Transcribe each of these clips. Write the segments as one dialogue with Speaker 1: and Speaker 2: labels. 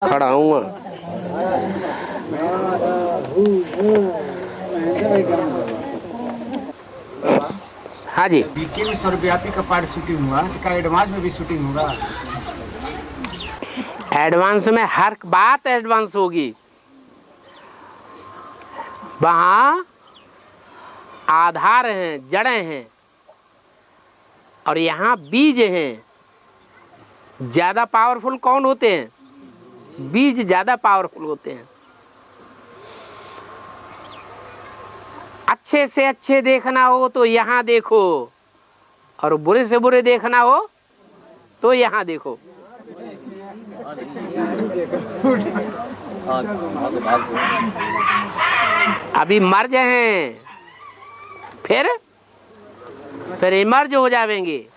Speaker 1: खड़ा हूँ। हाँ जी,
Speaker 2: बीके में सर्वव्यापी का पार्ट शूटिंग हुआ, क्या एडवांस में भी शूटिंग होगा?
Speaker 1: एडवांस में हर बात एडवांस होगी। वहाँ आधार हैं, जड़ें हैं, और यहाँ बीज हैं। ज्यादा पावरफुल कौन होते हैं? बीज ज्यादा पावरफुल होते हैं। अच्छे से अच्छे देखना हो तो यहाँ देखो, और बुरे से बुरे देखना हो तो यहाँ देखो। अभी मर्ज हैं, फिर इमर्ज हो जाएंगे।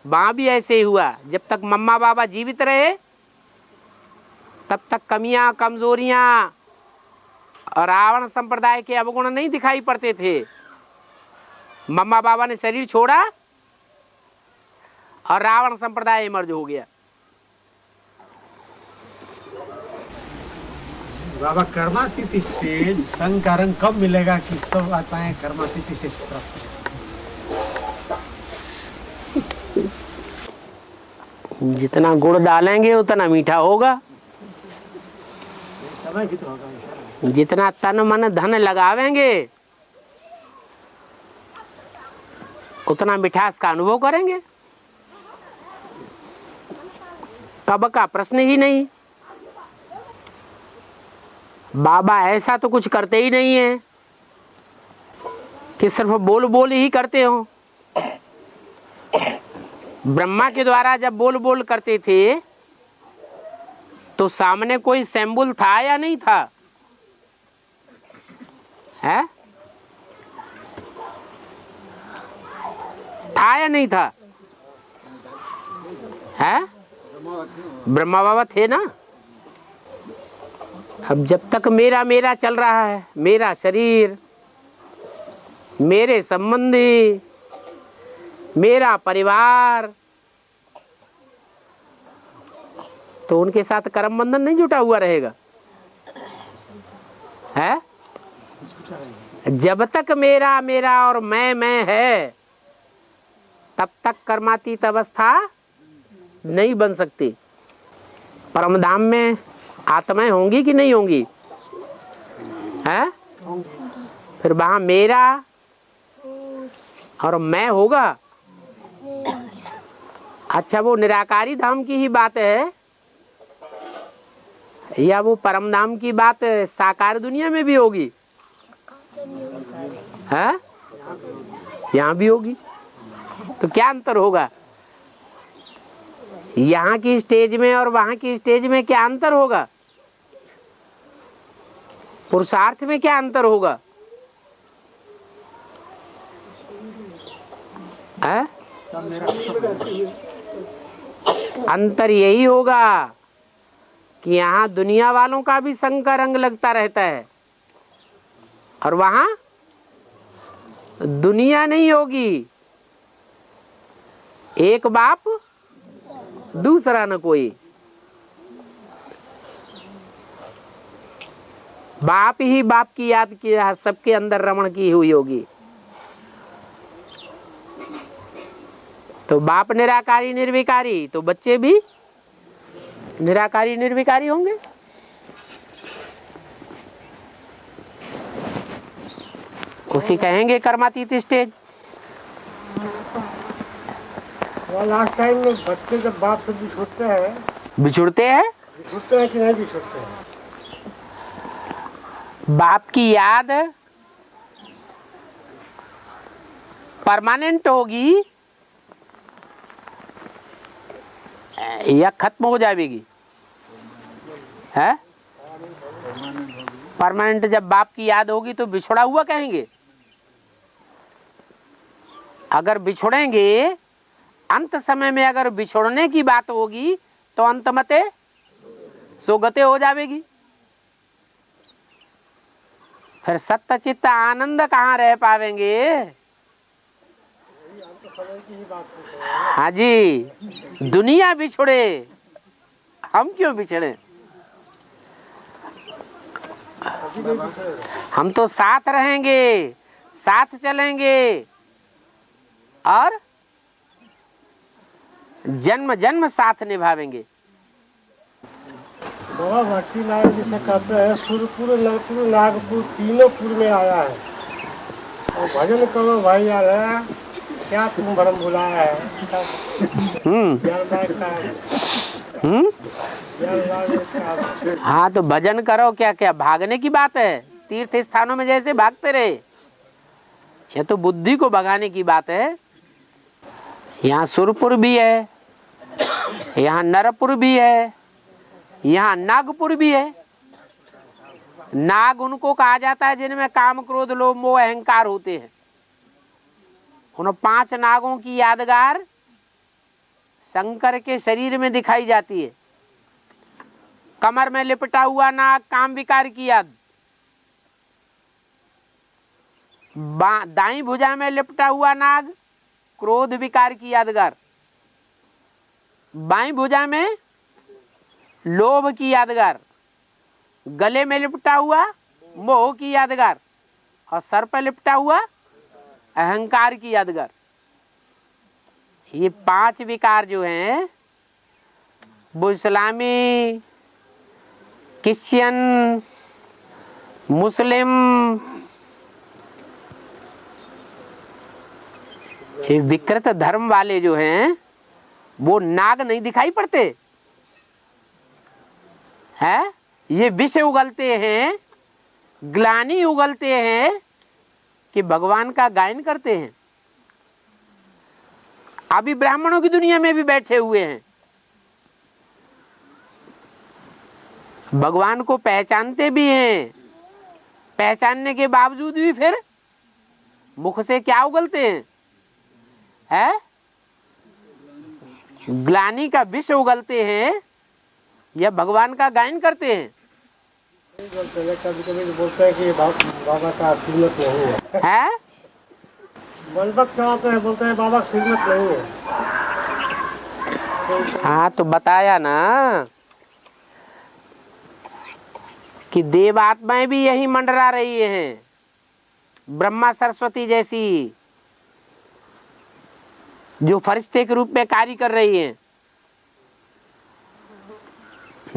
Speaker 1: वहां भी ऐसे ही हुआ। जब तक मम्मा बाबा जीवित रहे तब तक कमियां, कमजोरियां और रावण संप्रदाय के अवगुण नहीं दिखाई पड़ते थे। मम्मा बाबा ने शरीर छोड़ा और रावण संप्रदाय इमर्ज हो गया।
Speaker 2: बाबा कर्मातीत स्टेज संग का रंग कब मिलेगा कि सब आत्माएं कर्मातीत स्टेज पर?
Speaker 1: जितना गुड़ डालेंगे उतना मीठा होगा।
Speaker 2: समय भी तो होगा।
Speaker 1: जितना तन मन धन लगावेंगे उतना मिठास का अनुभव करेंगे। कब का प्रश्न ही नहीं। बाबा ऐसा तो कुछ करते ही नहीं है कि सिर्फ बोल बोल ही करते हो। ब्रह्मा के द्वारा जब बोल बोल करते थे तो सामने कोई सैंबल था या नहीं था? है? था या नहीं था? है? ब्रह्मा बाबा थे ना। अब जब तक मेरा मेरा चल रहा है, मेरा शरीर, मेरे संबंधी, मेरा परिवार, तो उनके साथ कर्म बंधन नहीं जुटा हुआ रहेगा। है? जब तक मेरा मेरा और मैं है तब तक कर्मातीत अवस्था नहीं बन सकती। परमधाम में आत्माएं होंगी कि नहीं होंगी? है? फिर वहां मेरा और मैं होगा। अच्छा, वो निराकारी धाम की ही बात है या वो परम धाम की बात साकार दुनिया में भी होगी? है? यहाँ भी होगी। तो क्या अंतर होगा? यहाँ की स्टेज में और वहां की स्टेज में क्या अंतर होगा? पुरुषार्थ में क्या अंतर होगा? है? अंतर यही होगा कि यहाँ दुनिया वालों का भी संग का रंग लगता रहता है और वहां दुनिया नहीं होगी। एक बाप दूसरा न कोई। बाप ही बाप की याद की सबके अंदर रमण की हुई होगी। तो बाप निराकारी निर्विकारी तो बच्चे भी निराकारी निर्विकारी होंगे। उसी कहेंगे कर्मातीत स्टेज।
Speaker 2: लास्ट टाइम में बच्चे जब बाप से बिछुड़ते हैं कि नहीं बिछुड़ते हैं?
Speaker 1: बाप की याद परमानेंट होगी या खत्म हो जाएगी? है? परमानेंट जब बाप की याद होगी तो बिछुड़ा हुआ कहेंगे। अगर बिछुड़ेंगे, अंत समय में अगर बिछुड़ने की बात होगी तो अंत मते सोगते हो जाएगी। फिर सत्य चित्त आनंद कहाँ रह पावेंगे? हाँ जी, दुनिया बिछुड़े, हम क्यों बिछड़े? हम तो साथ रहेंगे, साथ चलेंगे और जन्म जन्म साथ निभावेंगे।
Speaker 2: बाबा भट्टी नाग जिसे कहते हैं सुरपुर, नरपुर, नागपुर तीनों पुर में आया है। और भजन करो भाई यार, क्या तुम भरम भुलाया है।
Speaker 1: हाँ तो भजन करो, क्या क्या भागने की बात है? तीर्थ स्थानों में जैसे भागते रहे, यह तो बुद्धि को भगाने की बात है। यहाँ सुरपुर भी है, यहाँ नरपुर भी है, यहाँ नागपुर भी है। नाग उनको कहा जाता है जिनमें काम, क्रोध, लोभ, मोह, अहंकार होते हैं। उन 5 नागों की यादगार शंकर के शरीर में दिखाई जाती है। कमर में लिपटा हुआ नाग काम विकार की याद, दाई भुजा में लिपटा हुआ नाग क्रोध विकार की यादगार, बाई भुजा में लोभ की यादगार, गले में लिपटा हुआ मोह की यादगार और सर पर लिपटा हुआ अहंकार की यादगार। ये 5 विकार जो हैं वो इस्लामी, क्रिश्चियन, मुस्लिम, ये विकृत धर्म वाले जो हैं वो नाग नहीं दिखाई पड़ते हैं। ये विष उगलते हैं, ग्लानि उगलते हैं कि भगवान का गायन करते हैं। अभी ब्राह्मणों की दुनिया में भी बैठे हुए हैं, भगवान को पहचानते भी हैं, पहचानने के बावजूद भी फिर मुख से क्या उगलते हैं? है ग्लानि का विष उगलते हैं या भगवान का गायन करते हैं?
Speaker 2: कभी कभी बोलते हैं कि बाबा का श्रीमत नहीं है। बलबक चढ़ाते हैं, बोलते हैं बाबा श्रीमत नहीं है।
Speaker 1: हाँ तो बताया ना कि देव आत्माएं भी यही मंडरा रही हैं, ब्रह्मा सरस्वती जैसी, जो फरिश्ते के रूप में कार्य कर रही हैं।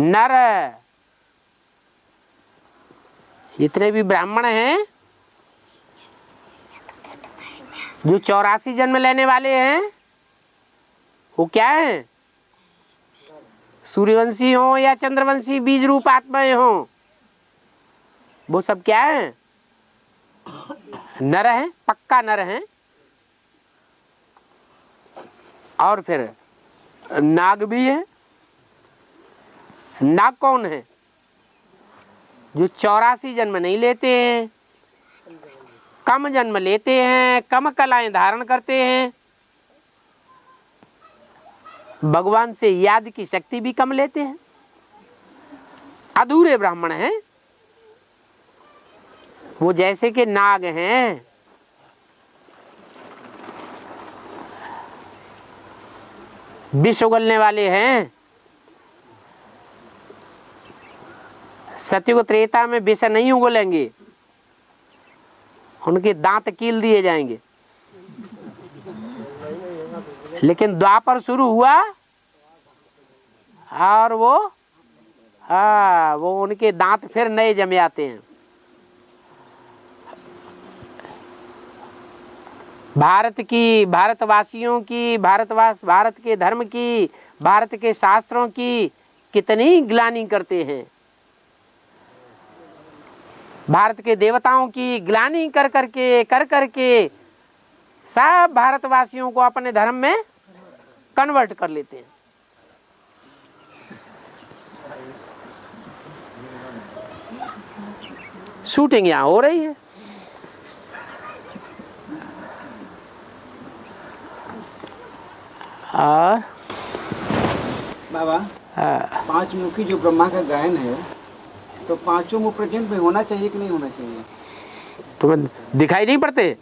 Speaker 1: नर जितने भी ब्राह्मण हैं जो 84 जन्म लेने वाले हैं वो क्या है? सूर्यवंशी हो या चंद्रवंशी बीज रूप आत्माएं हो, वो सब क्या है? नर हैं, पक्का नर हैं। और फिर नाग भी है। नाग कौन है? जो 84 जन्म नहीं लेते हैं, कम जन्म लेते हैं, कम कलाएं धारण करते हैं, भगवान से याद की शक्ति भी कम लेते हैं, अधूरे ब्राह्मण हैं। वो जैसे कि नाग हैं, विष उगलने वाले हैं। सतयुग त्रेता में विष नहीं उगलेंगे, उनके दांत कील दिए जाएंगे। लेकिन द्वापर शुरू हुआ और वो उनके दांत फिर नए जम आते हैं। भारत की, भारतवासियों की, भारत के धर्म की, भारत के शास्त्रों की कितनी ग्लानि करते हैं। भारत के देवताओं की ग्लानि कर करके सब भारतवासियों को अपने धर्म में कन्वर्ट कर लेते हैं। शूटिंग यहाँ हो रही है। और
Speaker 3: बाबा, 5 मुखी जो ब्रह्मा का गायन है, तो 5 मुख प्रेजेंट में होना चाहिए कि नहीं होना चाहिए?
Speaker 1: तुम्हें दिखाई नहीं पड़ते?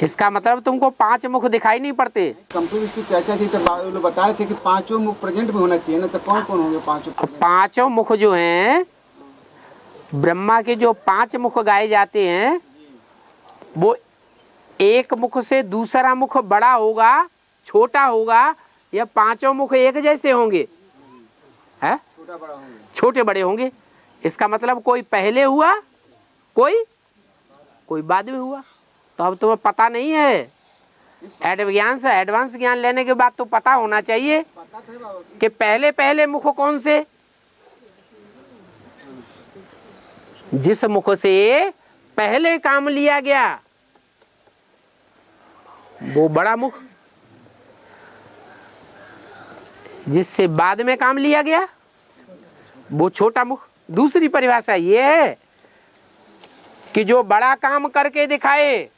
Speaker 1: इसका मतलब तुमको 5 मुख दिखाई नहीं पड़ते?
Speaker 3: कंप्यूटर की चर्चा थी तो लोग बता रहे थे कि 5 मुख प्रेजेंट में होना चाहिए ना, तो कौन कौन होंगे 5?
Speaker 1: 5 मुख जो हैं ब्रह्मा के जो 5 मुख गाए जाते हैं वो एक मुख से दूसरा मुख बड़ा होगा, छोटा होगा, या पांचों मुख एक जैसे होंगे? है छोटे बड़े होंगे। इसका मतलब कोई पहले हुआ, कोई बाद में हुआ। तो अब तुम्हें पता नहीं है, एडवांस ज्ञान लेने के बाद तो पता होना चाहिए कि पहले मुख कौन से। जिस मुख से पहले काम लिया गया वो बड़ा मुख, जिससे बाद में काम लिया गया वो छोटा मुख। दूसरी परिभाषा ये है कि जो बड़ा काम करके दिखाए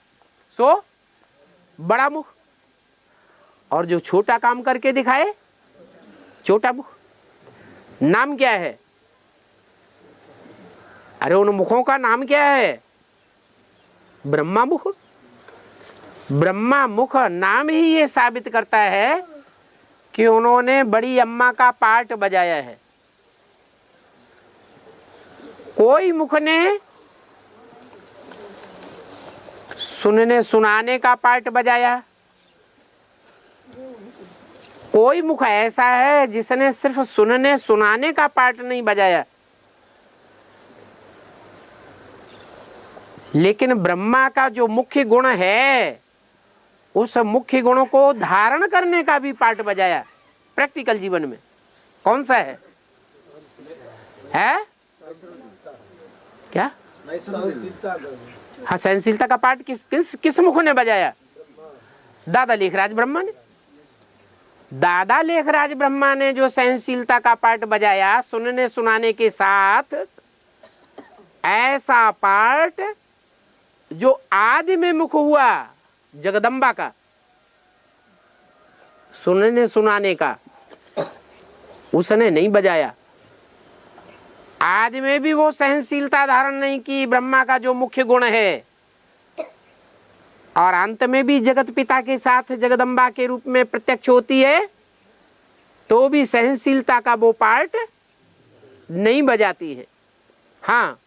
Speaker 1: सो बड़ा मुख, और जो छोटा काम करके दिखाए छोटा मुख। नाम क्या है? अरे उन मुखों का नाम क्या है? ब्रह्मा मुख। ब्रह्मा मुख नाम ही ये साबित करता है कि उन्होंने बड़ी अम्मा का पार्ट बजाया है। कोई मुख ने सुनने सुनाने का पार्ट बजाया, कोई मुख ऐसा है जिसने सिर्फ सुनने सुनाने का पार्ट नहीं बजाया। लेकिन ब्रह्मा का जो मुख्य गुण है उस मुख्य गुणों को धारण करने का भी पार्ट बजाया प्रैक्टिकल जीवन में। कौन सा है? क्या? हाँ, सहनशीलता का पार्ट किस मुख ने बजाया? दादा लेखराज ब्रह्मा ने। दादा लेखराज ब्रह्मा ने जो सहनशीलता का पार्ट बजाया सुनने सुनाने के साथ, ऐसा पार्ट जो आदि में मुख हुआ जगदम्बा का सुनने सुनाने का, उसने नहीं बजाया। आदि में भी वो सहनशीलता धारण नहीं की ब्रह्मा का जो मुख्य गुण है, और अंत में भी जगत पिता के साथ जगदम्बा के रूप में प्रत्यक्ष होती है तो भी सहनशीलता का वो पार्ट नहीं बजाती है। हाँ,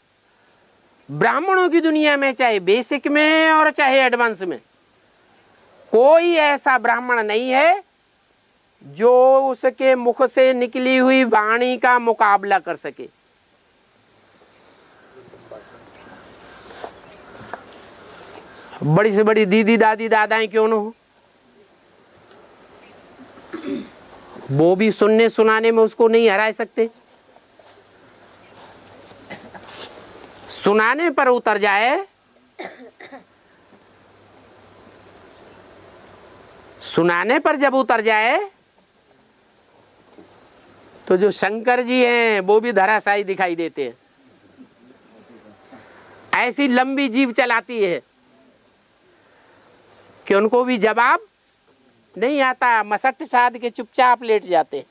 Speaker 1: ब्राह्मणों की दुनिया में चाहे बेसिक में और चाहे एडवांस में कोई ऐसा ब्राह्मण नहीं है जो उसके मुख से निकली हुई वाणी का मुकाबला कर सके। बड़ी से बड़ी दीदी दादी दादाएं क्यों न हो, वो भी सुनने सुनाने में उसको नहीं हरा सकते। सुनाने पर उतर जाए, सुनाने पर जब उतर जाए तो जो शंकर जी हैं वो भी धराशायी दिखाई देते हैं। ऐसी लंबी जीभ चलाती है कि उनको भी जवाब नहीं आता। मसट साध के चुपचाप लेट जाते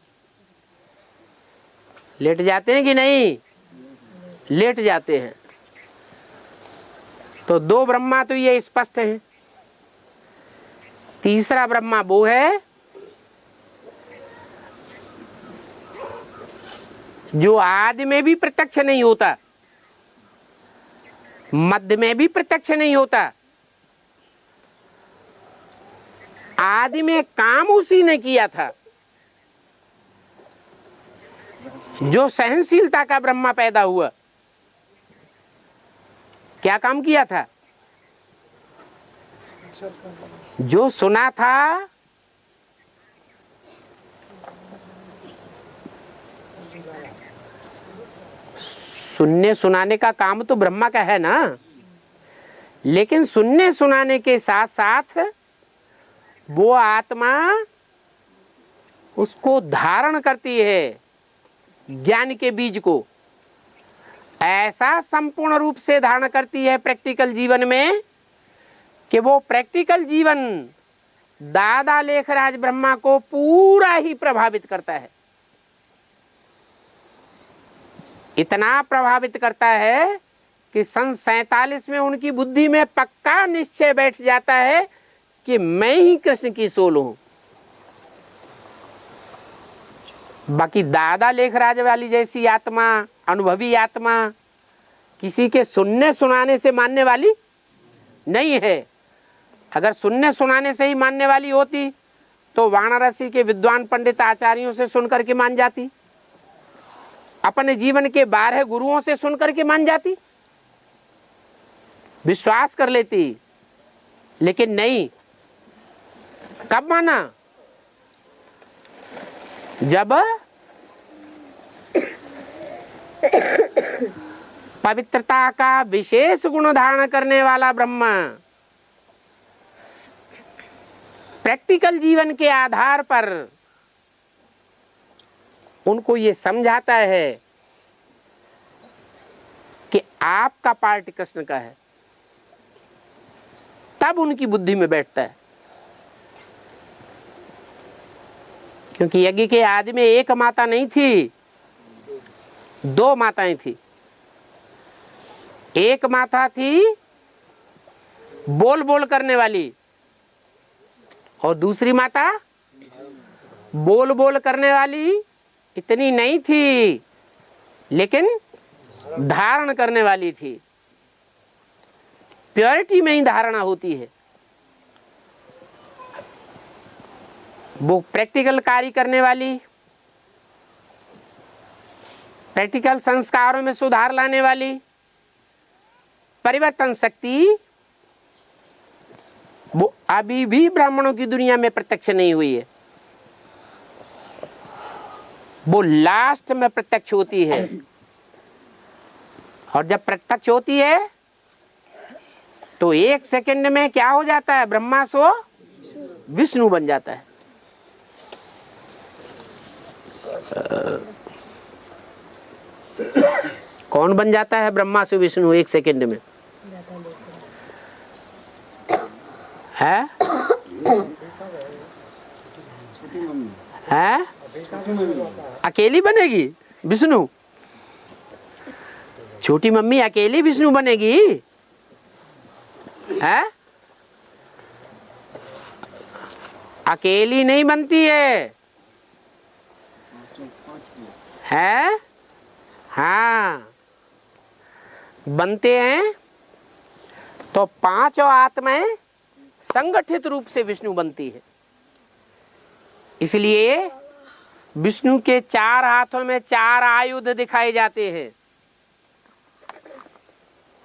Speaker 1: हैं कि नहीं? लेट जाते हैं। तो 2 ब्रह्मा तो ये स्पष्ट है। तीसरा ब्रह्मा वो है जो आदि में भी प्रत्यक्ष नहीं होता, मध्य में भी प्रत्यक्ष नहीं होता, आदि में काम उसी ने किया था। जो सहनशीलता का ब्रह्मा पैदा हुआ, क्या काम किया था? जो सुना था सुनने सुनाने का काम तो ब्रह्मा का है ना, लेकिन सुनने सुनाने के साथ साथ वो आत्मा उसको धारण करती है, ज्ञान के बीज को ऐसा संपूर्ण रूप से धारण करती है प्रैक्टिकल जीवन में कि वो प्रैक्टिकल जीवन दादा लेखराज ब्रह्मा को पूरा ही प्रभावित करता है। इतना प्रभावित करता है कि सन 47 में उनकी बुद्धि में पक्का निश्चय बैठ जाता है कि मैं ही कृष्ण की सोल हूं। बाकी दादा लेखराज वाली जैसी आत्मा, अनुभवी आत्मा, किसी के सुनने सुनाने से मानने वाली नहीं है। अगर सुनने सुनाने से ही मानने वाली होती तो वाराणसी के विद्वान पंडित आचार्यों से सुनकर के मान जाती, अपने जीवन के 12 गुरुओं से सुनकर के मान जाती, विश्वास कर लेती। लेकिन नहीं, कब माना? जब पवित्रता का विशेष गुण धारण करने वाला ब्रह्म प्रैक्टिकल जीवन के आधार पर उनको ये समझाता है कि आपका पार्ट कृष्ण का है, तब उनकी बुद्धि में बैठता है। क्योंकि यज्ञ के आदि में एक माता नहीं थी, 2 माताएं थी। एक माता थी बोल बोल करने वाली और दूसरी माता बोल बोल करने वाली इतनी नहीं थी, लेकिन धारण करने वाली थी। प्योरिटी में ही धारणा होती है। वो प्रैक्टिकल कार्य करने वाली, प्रैक्टिकल संस्कारों में सुधार लाने वाली, परिवर्तन शक्ति वो अभी भी ब्राह्मणों की दुनिया में प्रत्यक्ष नहीं हुई है। वो लास्ट में प्रत्यक्ष होती है, और जब प्रत्यक्ष होती है तो 1 सेकंड में क्या हो जाता है? ब्रह्मा सो विष्णु बन जाता है। कौन बन जाता है ब्रह्मा से विष्णु 1 सेकंड में? है? है? अकेली बनेगी विष्णु? छोटी मम्मी अकेली विष्णु बनेगी? है? अकेली नहीं बनती है। है? हाँ, बनते हैं तो 5 आत्माएं संगठित रूप से विष्णु बनती है। इसलिए विष्णु के 4 हाथों में 4 आयुध दिखाए जाते हैं।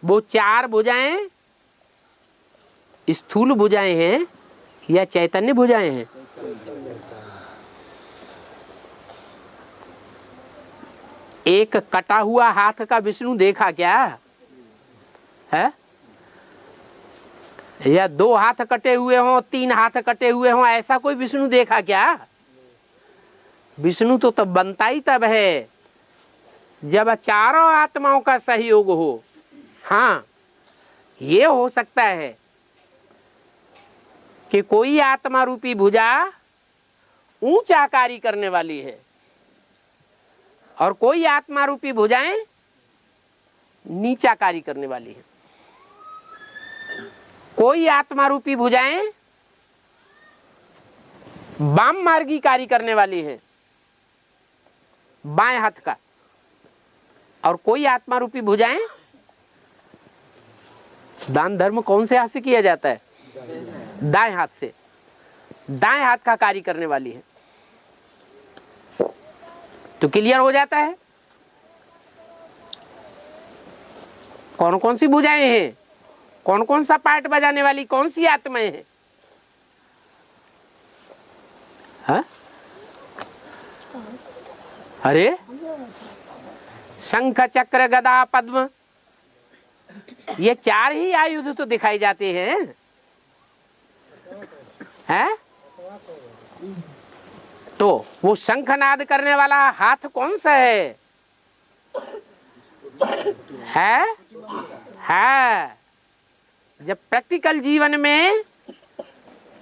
Speaker 1: वो 4 भुजाएं स्थूल भुजाएं हैं या चैतन्य भुजाएं हैं? एक कटा हुआ हाथ का विष्णु देखा क्या है? या 2 हाथ कटे हुए हों, 3 हाथ कटे हुए हों, ऐसा कोई विष्णु देखा क्या? विष्णु तो तब बनता ही तब है जब चारों आत्माओं का सहयोग हो। हाँ, ये हो सकता है कि कोई आत्मा रूपी भुजा ऊंचा कार्य करने वाली है और कोई आत्मा रूपी भुजाएं नीचा कार्य करने वाली है। कोई आत्मा रूपी भुजाएं वाम मार्गी कार्य करने वाली है, बाएं हाथ का, और कोई आत्मा रूपी भुजाएं दान धर्म कौन से हाथ से किया जाता है? दाएं हाथ से, दाएं हाथ का कार्य करने वाली है। तो क्लियर हो जाता है कौन कौन सी भुजाएं हैं, कौन कौन सा पार्ट बजाने वाली कौन सी आत्माएं हैं। हाँ? अरे शंख चक्र गदा पद्म, ये 4 ही आयुध तो दिखाई जाते हैं। हैं? तो वो शंखनाद करने वाला हाथ कौन सा है? है? जब प्रैक्टिकल जीवन में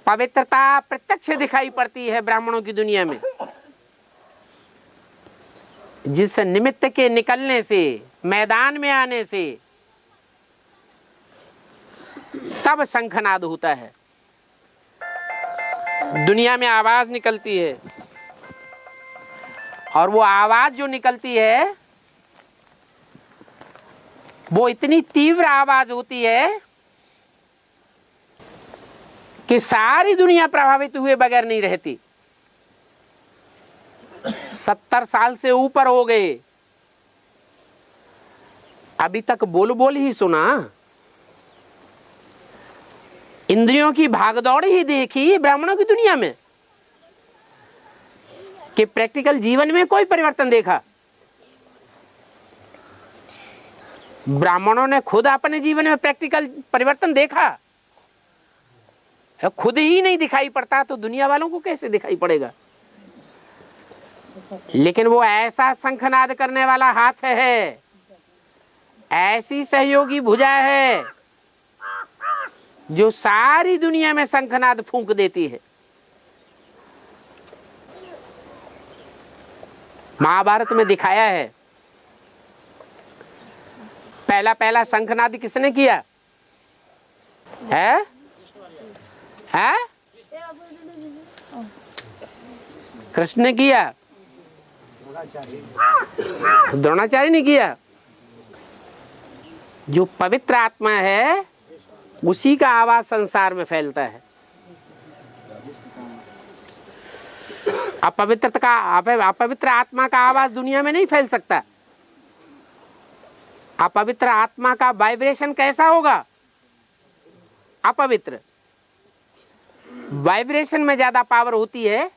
Speaker 1: पवित्रता प्रत्यक्ष दिखाई पड़ती है ब्राह्मणों की दुनिया में, जिस निमित्त के निकलने से, मैदान में आने से, तब शंखनाद होता है, दुनिया में आवाज निकलती है। और वो आवाज जो निकलती है वो इतनी तीव्र आवाज होती है कि सारी दुनिया प्रभावित हुए बगैर नहीं रहती। 70 साल से ऊपर हो गए, अभी तक बोल बोल ही सुना, इंद्रियों की भागदौड़ ही देखी ब्राह्मणों की दुनिया में, कि प्रैक्टिकल जीवन में कोई परिवर्तन देखा? ब्राह्मणों ने खुद अपने जीवन में प्रैक्टिकल परिवर्तन देखा? खुद ही नहीं दिखाई पड़ता तो दुनिया वालों को कैसे दिखाई पड़ेगा? लेकिन वो ऐसा शंखनाद करने वाला हाथ है, ऐसी सहयोगी भुजा है जो सारी दुनिया में शंखनाद फूंक देती है। महाभारत में दिखाया है, पहला पहला शंखनाद किसने किया है? कृष्ण ने किया, द्रोणाचार्य ने किया। जो पवित्र आत्मा है उसी का आवाज संसार में फैलता है। अपवित्र आत्मा का आवाज दुनिया में नहीं फैल सकता। अपवित्र आत्मा का वाइब्रेशन कैसा होगा? अपवित्र वाइब्रेशन में ज्यादा पावर होती है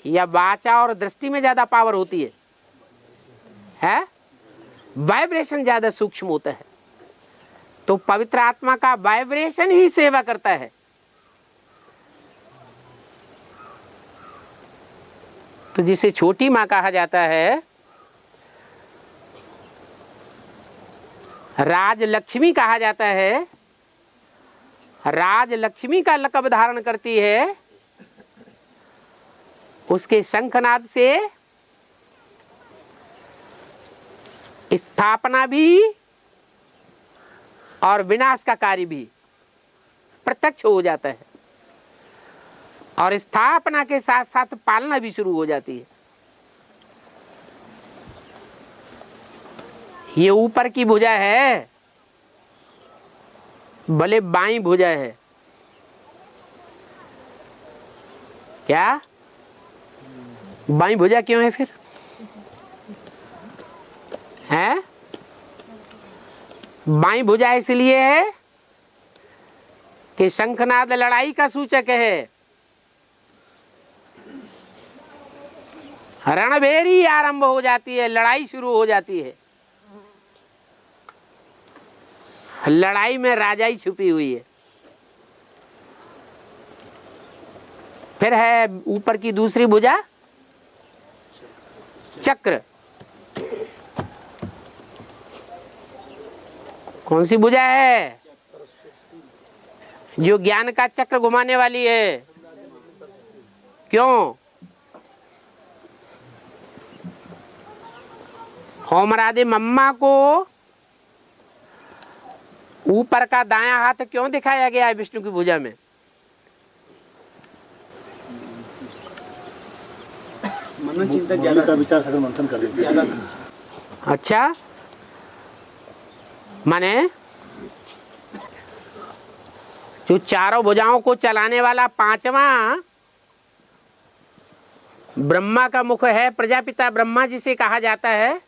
Speaker 1: या वाचा और दृष्टि में ज्यादा पावर होती है? वाइब्रेशन ज्यादा सूक्ष्म होता है। तो पवित्र आत्मा का वाइब्रेशन ही सेवा करता है। तो जिसे छोटी मां कहा जाता है, राजलक्ष्मी कहा जाता है, राजलक्ष्मी का लक़ब धारण करती है, उसके शंखनाद से स्थापना भी और विनाश का कार्य भी प्रत्यक्ष हो जाता है, और स्थापना के साथ साथ पालना भी शुरू हो जाती है। ये ऊपर की भुजा है, भले बाईं भुजा है। क्या बाईं भुजा क्यों है फिर? है बाईं भुजा इसलिए है कि शंखनाद लड़ाई का सूचक है। रणभेरी आरंभ हो जाती है, लड़ाई शुरू हो जाती है। लड़ाई में राजाई छुपी हुई है। फिर है ऊपर की दूसरी भुजा चक्र। कौन सी भुजा है? जो ज्ञान का चक्र घुमाने वाली है। क्यों? होमरादे मम्मा को ऊपर का दायां हाथ क्यों दिखाया गया है विष्णु की भुजा में?
Speaker 3: मनन चिंतन ज्यादा का विचार सागर मंथन कर ज्यादा।
Speaker 1: अच्छा, माने जो चारों भुजाओं को चलाने वाला पांचवा ब्रह्मा का मुख है, प्रजापिता ब्रह्मा जिसे कहा जाता है,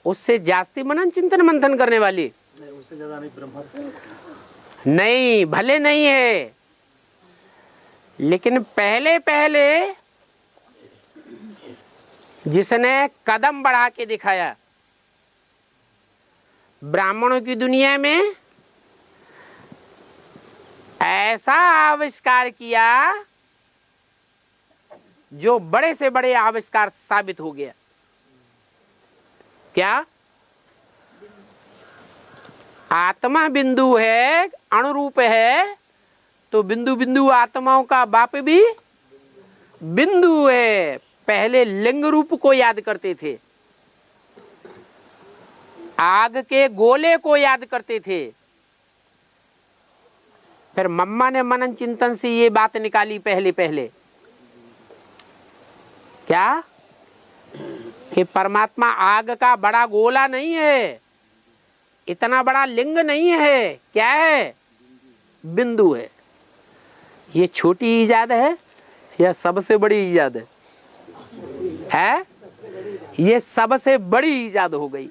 Speaker 1: उससे जास्ती मनन चिंतन मंथन करने वाली
Speaker 2: उससे ज्यादा नहीं ब्रह्मा
Speaker 1: नहीं, भले नहीं है, लेकिन पहले पहले जिसने कदम बढ़ा के दिखाया ब्राह्मणों की दुनिया में, ऐसा आविष्कार किया जो बड़े से बड़े आविष्कार साबित हो गया। क्या? आत्मा बिंदु है, अणुरूप है, तो बिंदु बिंदु आत्माओं का बाप भी बिंदु है। पहले लिंग रूप को याद करते थे, आग के गोले को याद करते थे। फिर मम्मा ने मनन चिंतन से ये बात निकाली पहले पहले, क्या? कि परमात्मा आग का बड़ा गोला नहीं है, इतना बड़ा लिंग नहीं है, क्या है? बिंदु है। ये छोटी इजाद है या सबसे बड़ी इजाद है? ये सबसे बड़ी इजाद हो गई।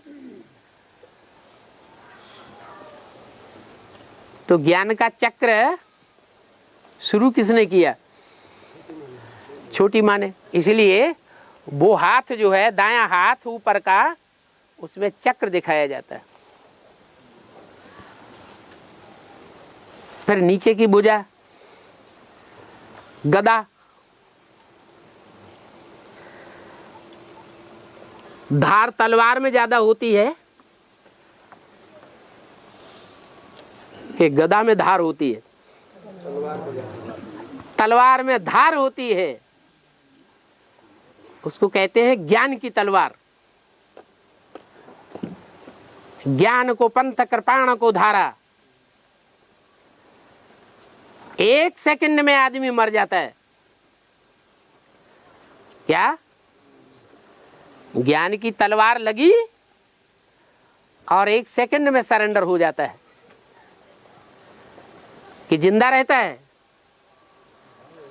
Speaker 1: तो ज्ञान का चक्र शुरू किसने किया? छोटी माँ ने। इसलिए वो हाथ जो है, दायां हाथ ऊपर का, उसमें चक्र दिखाया जाता है। फिर नीचे की भुजा गदा, धार तलवार में ज्यादा होती है कि गदा में धार होती है? तलवार में धार होती है। उसको कहते हैं ज्ञान की तलवार। ज्ञान को पंथ कृपाण को धारा। 1 सेकंड में आदमी मर जाता है। क्या? ज्ञान की तलवार लगी और 1 सेकंड में सरेंडर हो जाता है कि जिंदा रहता है।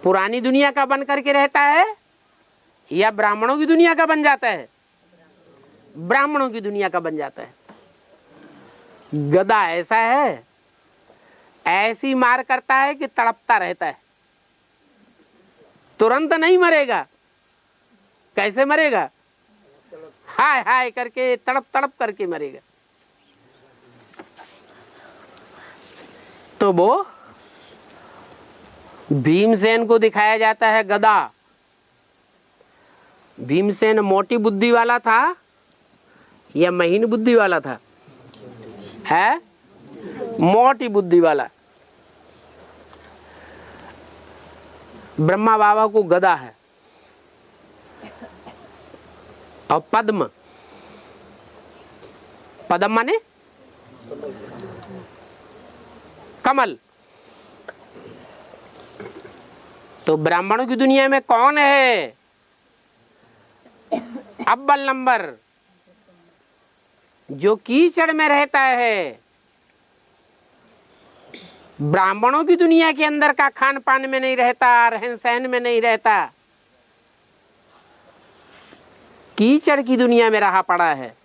Speaker 1: पुरानी दुनिया का बन करके रहता है या ब्राह्मणों की दुनिया का बन जाता है? ब्राह्मणों की दुनिया का बन जाता है। गदा ऐसा है, ऐसी मार करता है कि तड़पता रहता है, तुरंत नहीं मरेगा। कैसे मरेगा? हाय हाय करके, तड़प तड़प करके मरेगा। तो वो भीमसेन को दिखाया जाता है गदा। भीमसेन मोटी बुद्धि वाला था या महीन बुद्धि वाला था? है मोटी बुद्धि वाला। ब्रह्मा बाबा को गदा है और पद्म, पद्म माने कमल। तो ब्राह्मणों की दुनिया में कौन है अव्वल नंबर? जो कीचड़ में रहता है। ब्राह्मणों की दुनिया के अंदर का खान पान में नहीं रहता, रहन सहन में नहीं रहता, कीचड़ की दुनिया में रहा पड़ा है।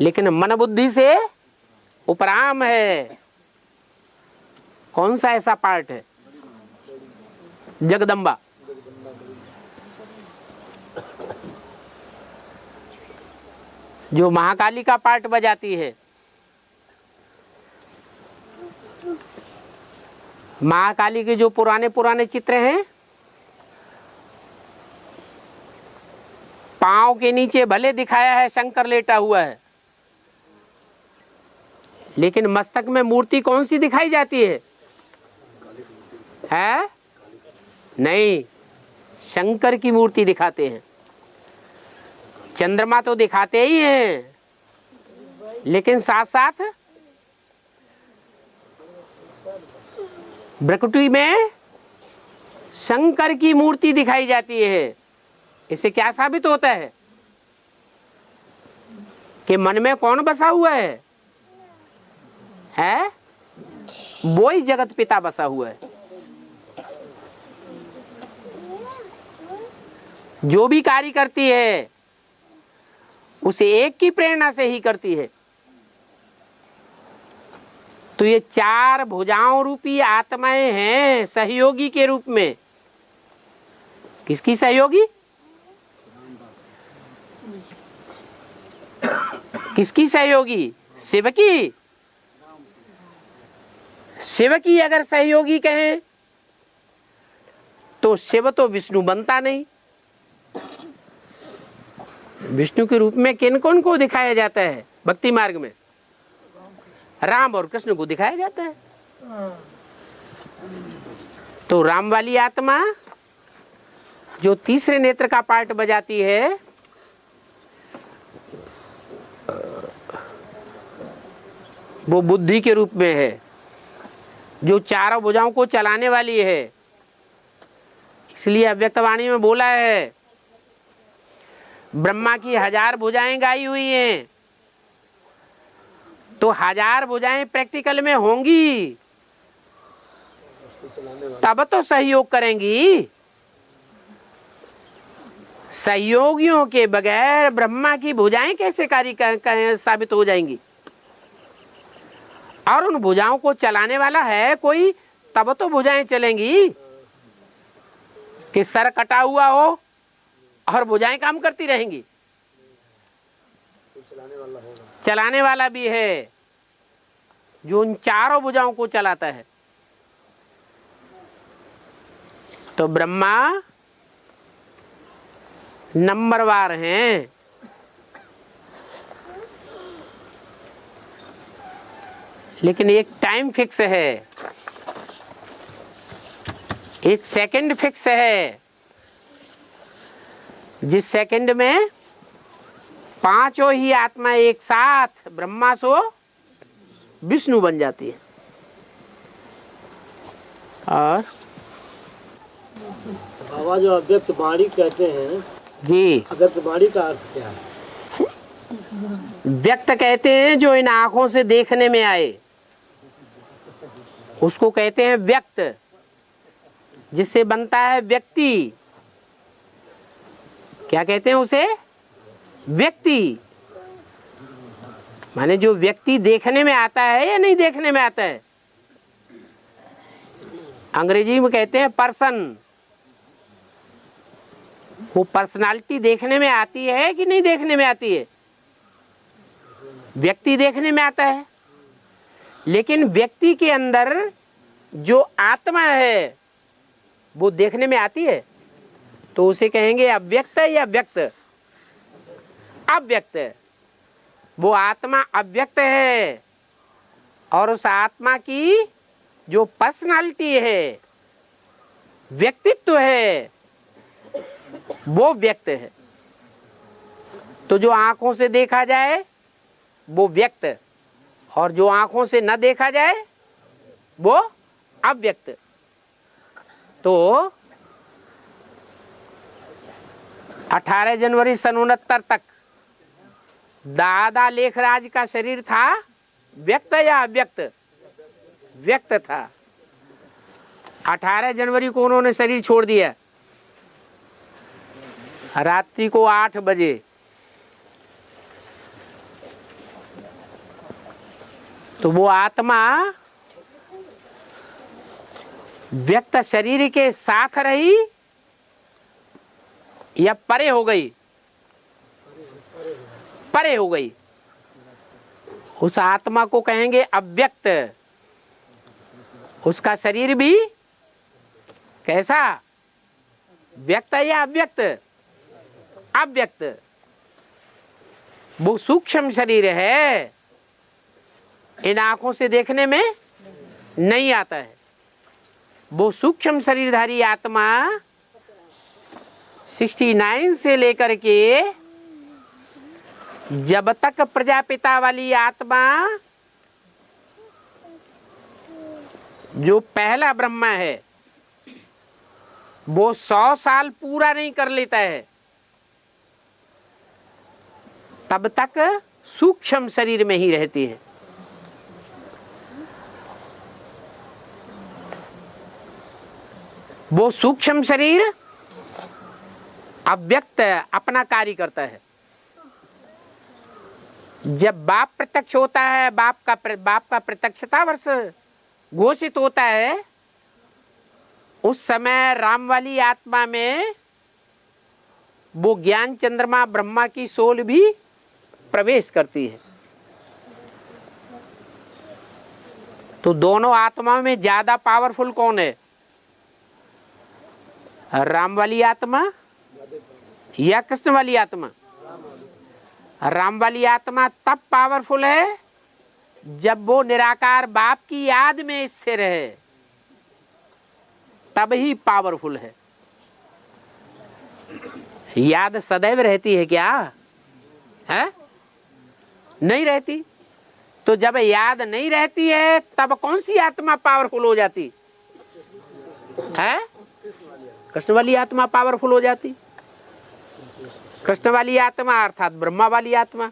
Speaker 1: लेकिन मन बुद्धि से उपराम है। कौन सा ऐसा पार्ट है? जगदम्बा। जो महाकाली का पार्ट बजाती है। महाकाली के जो पुराने पुराने चित्र हैं, पांव के नीचे भले दिखाया है शंकर लेटा हुआ है, लेकिन मस्तक में मूर्ति कौन सी दिखाई जाती है? है? नहीं, शंकर की मूर्ति दिखाते हैं। चंद्रमा तो दिखाते ही हैं, लेकिन साथ साथ भ्रकुटी में शंकर की मूर्ति दिखाई जाती है। इससे क्या साबित होता है कि मन में कौन बसा हुआ है? है? वो ही जगत पिता बसा हुआ है। जो भी कार्य करती है उसे एक की प्रेरणा से ही करती है। तो ये 4 भुजाओं रूपी आत्माएं हैं सहयोगी के रूप में। किसकी सहयोगी? किसकी सहयोगी? शिव की। शिव की अगर सहयोगी कहें तो शिव तो विष्णु बनता नहीं। विष्णु के रूप में किन कौन को दिखाया जाता है भक्ति मार्ग में? राम और कृष्ण को दिखाया जाता है। तो राम वाली आत्मा जो तीसरे नेत्र का पार्ट बजाती है, वो बुद्धि के रूप में है, जो चारों भुजाओं को चलाने वाली है। इसलिए अव्यक्तवाणी में बोला है, ब्रह्मा की 1000 भुजाएं गाई हुई हैं तो 1000 भुजाएं प्रैक्टिकल में होंगी, तब तो सहयोग करेंगी। सहयोगियों के बगैर ब्रह्मा की भुजाएं कैसे कार्य साबित हो जाएंगी? और उन भुजाओं को चलाने वाला है कोई, तब तो भुजाएं चलेंगी। कि सर कटा हुआ हो और भुजाएं काम करती रहेंगी? चलाने वाला भी है जो उन चारों भुजाओं को चलाता है। तो ब्रह्मा नंबरवार हैं। लेकिन एक टाइम फिक्स है, एक सेकंड फिक्स है, जिस सेकंड में पांचों ही आत्मा एक साथ ब्रह्मा सो विष्णु बन जाती है। और
Speaker 2: बाबा जो अव्यक्त वाणी कहते हैं
Speaker 1: जी,
Speaker 2: अव्यक्त वाणी का अर्थ क्या है?
Speaker 1: व्यक्त कहते हैं जो इन आंखों से देखने में आए, उसको कहते हैं व्यक्त, जिससे बनता है व्यक्ति। क्या कहते हैं उसे? व्यक्ति। माने जो व्यक्ति देखने में आता है या नहीं देखने में आता है? अंग्रेजी में कहते हैं पर्सन। वो पर्सनालिटी देखने में आती है कि नहीं देखने में आती है? व्यक्ति देखने में आता है, लेकिन व्यक्ति के अंदर जो आत्मा है वो देखने में आती है। तो उसे कहेंगे अव्यक्त या व्यक्त? अव्यक्त। वो आत्मा अव्यक्त है और उस आत्मा की जो पर्सनालिटी है, व्यक्तित्व है, वो व्यक्त है। तो जो आंखों से देखा जाए वो व्यक्त, और जो आंखों से न देखा जाए वो अव्यक्त। तो 18 जनवरी सन 69 तक दादा लेखराज का शरीर था व्यक्त या अव्यक्त? व्यक्त था। 18 जनवरी को उन्होंने शरीर छोड़ दिया, रात्रि को 8 बजे। तो वो आत्मा व्यक्त शरीर के साथ रही या परे हो गई? परे हो गई। उस आत्मा को कहेंगे अव्यक्त। उसका शरीर भी कैसा? व्यक्त या अव्यक्त? अव्यक्त। वो सूक्ष्म शरीर है, इन आंखों से देखने में नहीं आता है। वो सूक्ष्म शरीरधारी आत्मा 69 से लेकर के जब तक प्रजापिता वाली आत्मा जो पहला ब्रह्मा है वो 100 साल पूरा नहीं कर लेता है, तब तक सूक्ष्म शरीर में ही रहती है। वो सूक्ष्म शरीर अव्यक्त अपना कार्य करता है। जब बाप प्रत्यक्ष होता है, बाप का प्रत्यक्षता वर्ष घोषित होता है, उस समय राम वाली आत्मा में वो ज्ञान चंद्रमा ब्रह्मा की सोल भी प्रवेश करती है। तो दोनों आत्माओं में ज्यादा पावरफुल कौन है? राम वाली आत्मा या कृष्ण वाली आत्मा? राम वाली आत्मा तब पावरफुल है जब वो निराकार बाप की याद में स्थिर है, तब ही पावरफुल है। याद सदैव रहती है क्या? है? नहीं रहती। तो जब याद नहीं रहती है तब कौन सी आत्मा पावरफुल हो जाती है? कृष्ण वाली आत्मा पावरफुल हो जाती। कृष्ण वाली आत्मा अर्थात ब्रह्मा वाली आत्मा,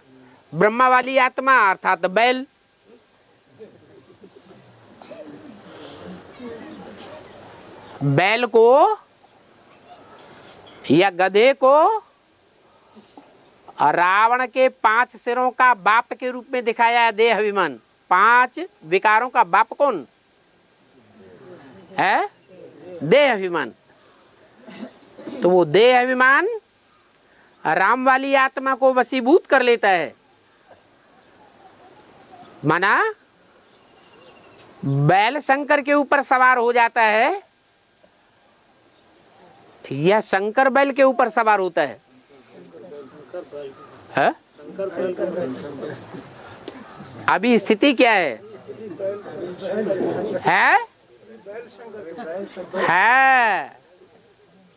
Speaker 1: ब्रह्मा वाली आत्मा अर्थात बैल, बैल को या गधे को रावण के 5 सिरों का बाप के रूप में दिखाया है। देह अभिमान, 5 विकारों का बाप कौन है? देह अभिमान। तो वो देह अभिमान राम वाली आत्मा को वशीभूत कर लेता है। माना बैल शंकर के ऊपर सवार हो जाता है या शंकर बैल के ऊपर सवार होता है? अभी स्थिति क्या है?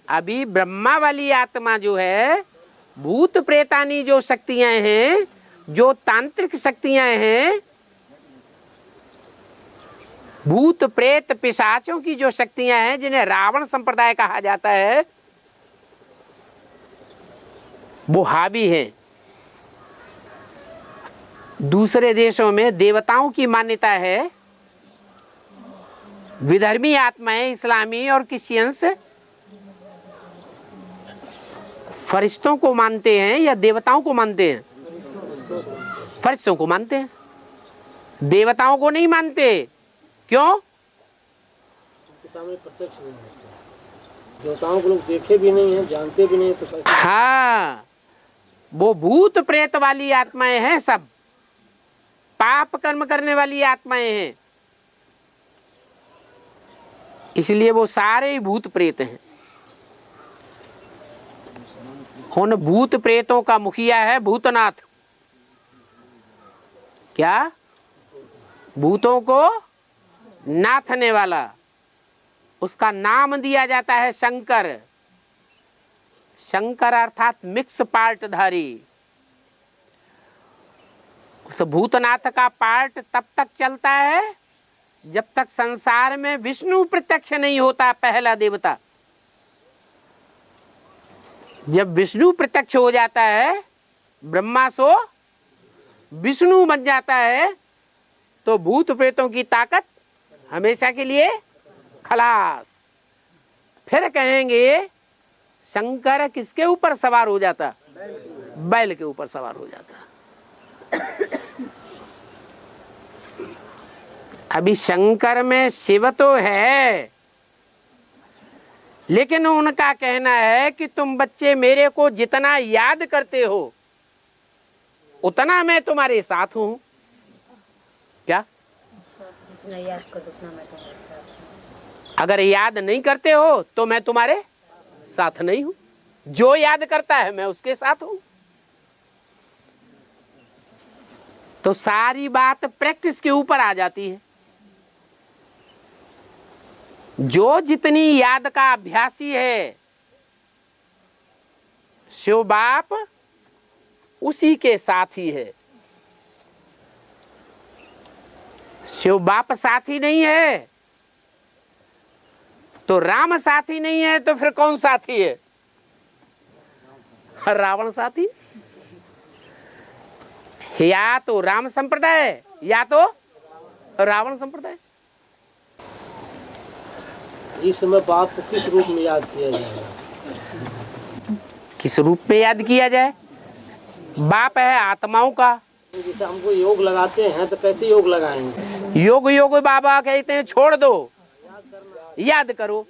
Speaker 1: अभी ब्रह्मा वाली आत्मा जो है, भूत प्रेतानी जो शक्तियां हैं, जो तांत्रिक शक्तियां हैं, भूत प्रेत पिशाचों की जो शक्तियां हैं, जिन्हें रावण संप्रदाय कहा जाता है, वो हावी हैं। दूसरे देशों में देवताओं की मान्यता है। विधर्मी आत्माएं, इस्लामी और क्रिश्चियंस फरिश्तों को मानते हैं या देवताओं को मानते हैं? फरिश्तों को मानते हैं, देवताओं को नहीं मानते। क्यों?
Speaker 2: सामने प्रत्यक्ष नहीं है, देवताओं को लोग देखे भी नहीं है, जानते भी नहीं है, तो
Speaker 1: हाँ, वो भूत प्रेत वाली आत्माएं हैं, सब पाप कर्म करने वाली आत्माएं हैं, इसलिए वो सारे ही भूत प्रेत हैं। उन भूत प्रेतों का मुखिया है भूतनाथ। क्या? भूतों को नाथने वाला, उसका नाम दिया जाता है शंकर। शंकर अर्थात मिक्स पार्टधारी। उस भूतनाथ का पार्ट तब तक चलता है जब तक संसार में विष्णु प्रत्यक्ष नहीं होता, पहला देवता। जब विष्णु प्रत्यक्ष हो जाता है, ब्रह्मा सो विष्णु बन जाता है, तो भूत प्रेतों की ताकत हमेशा के लिए खलास। फिर कहेंगे शंकर किसके ऊपर सवार हो जाता? बैल के ऊपर सवार हो जाता। अभी शंकर में शिव तो है, लेकिन उनका कहना है कि तुम बच्चे मेरे को जितना याद करते हो उतना मैं तुम्हारे साथ हूं। क्या? अगर याद नहीं करते हो तो मैं तुम्हारे साथ नहीं हूं। जो याद करता है मैं उसके साथ हूं। तो सारी बात प्रैक्टिस के ऊपर आ जाती है। जो जितनी याद का अभ्यासी है, शिव बाप उसी के साथ ही है। शिव बाप साथी नहीं है तो राम साथी नहीं है, तो फिर कौन साथी है? रावण साथी। या तो राम संप्रदाय या तो रावण संप्रदाय।
Speaker 2: इस समय बाप को किस रूप में याद किया जाए?
Speaker 1: किस रूप में याद किया जाए? बाप है आत्माओं का।
Speaker 2: जैसे हमको योग लगाते हैं तो कैसे योग लगाएंगे?
Speaker 1: योग बाबा कहते हैं छोड़ दो, याद करो।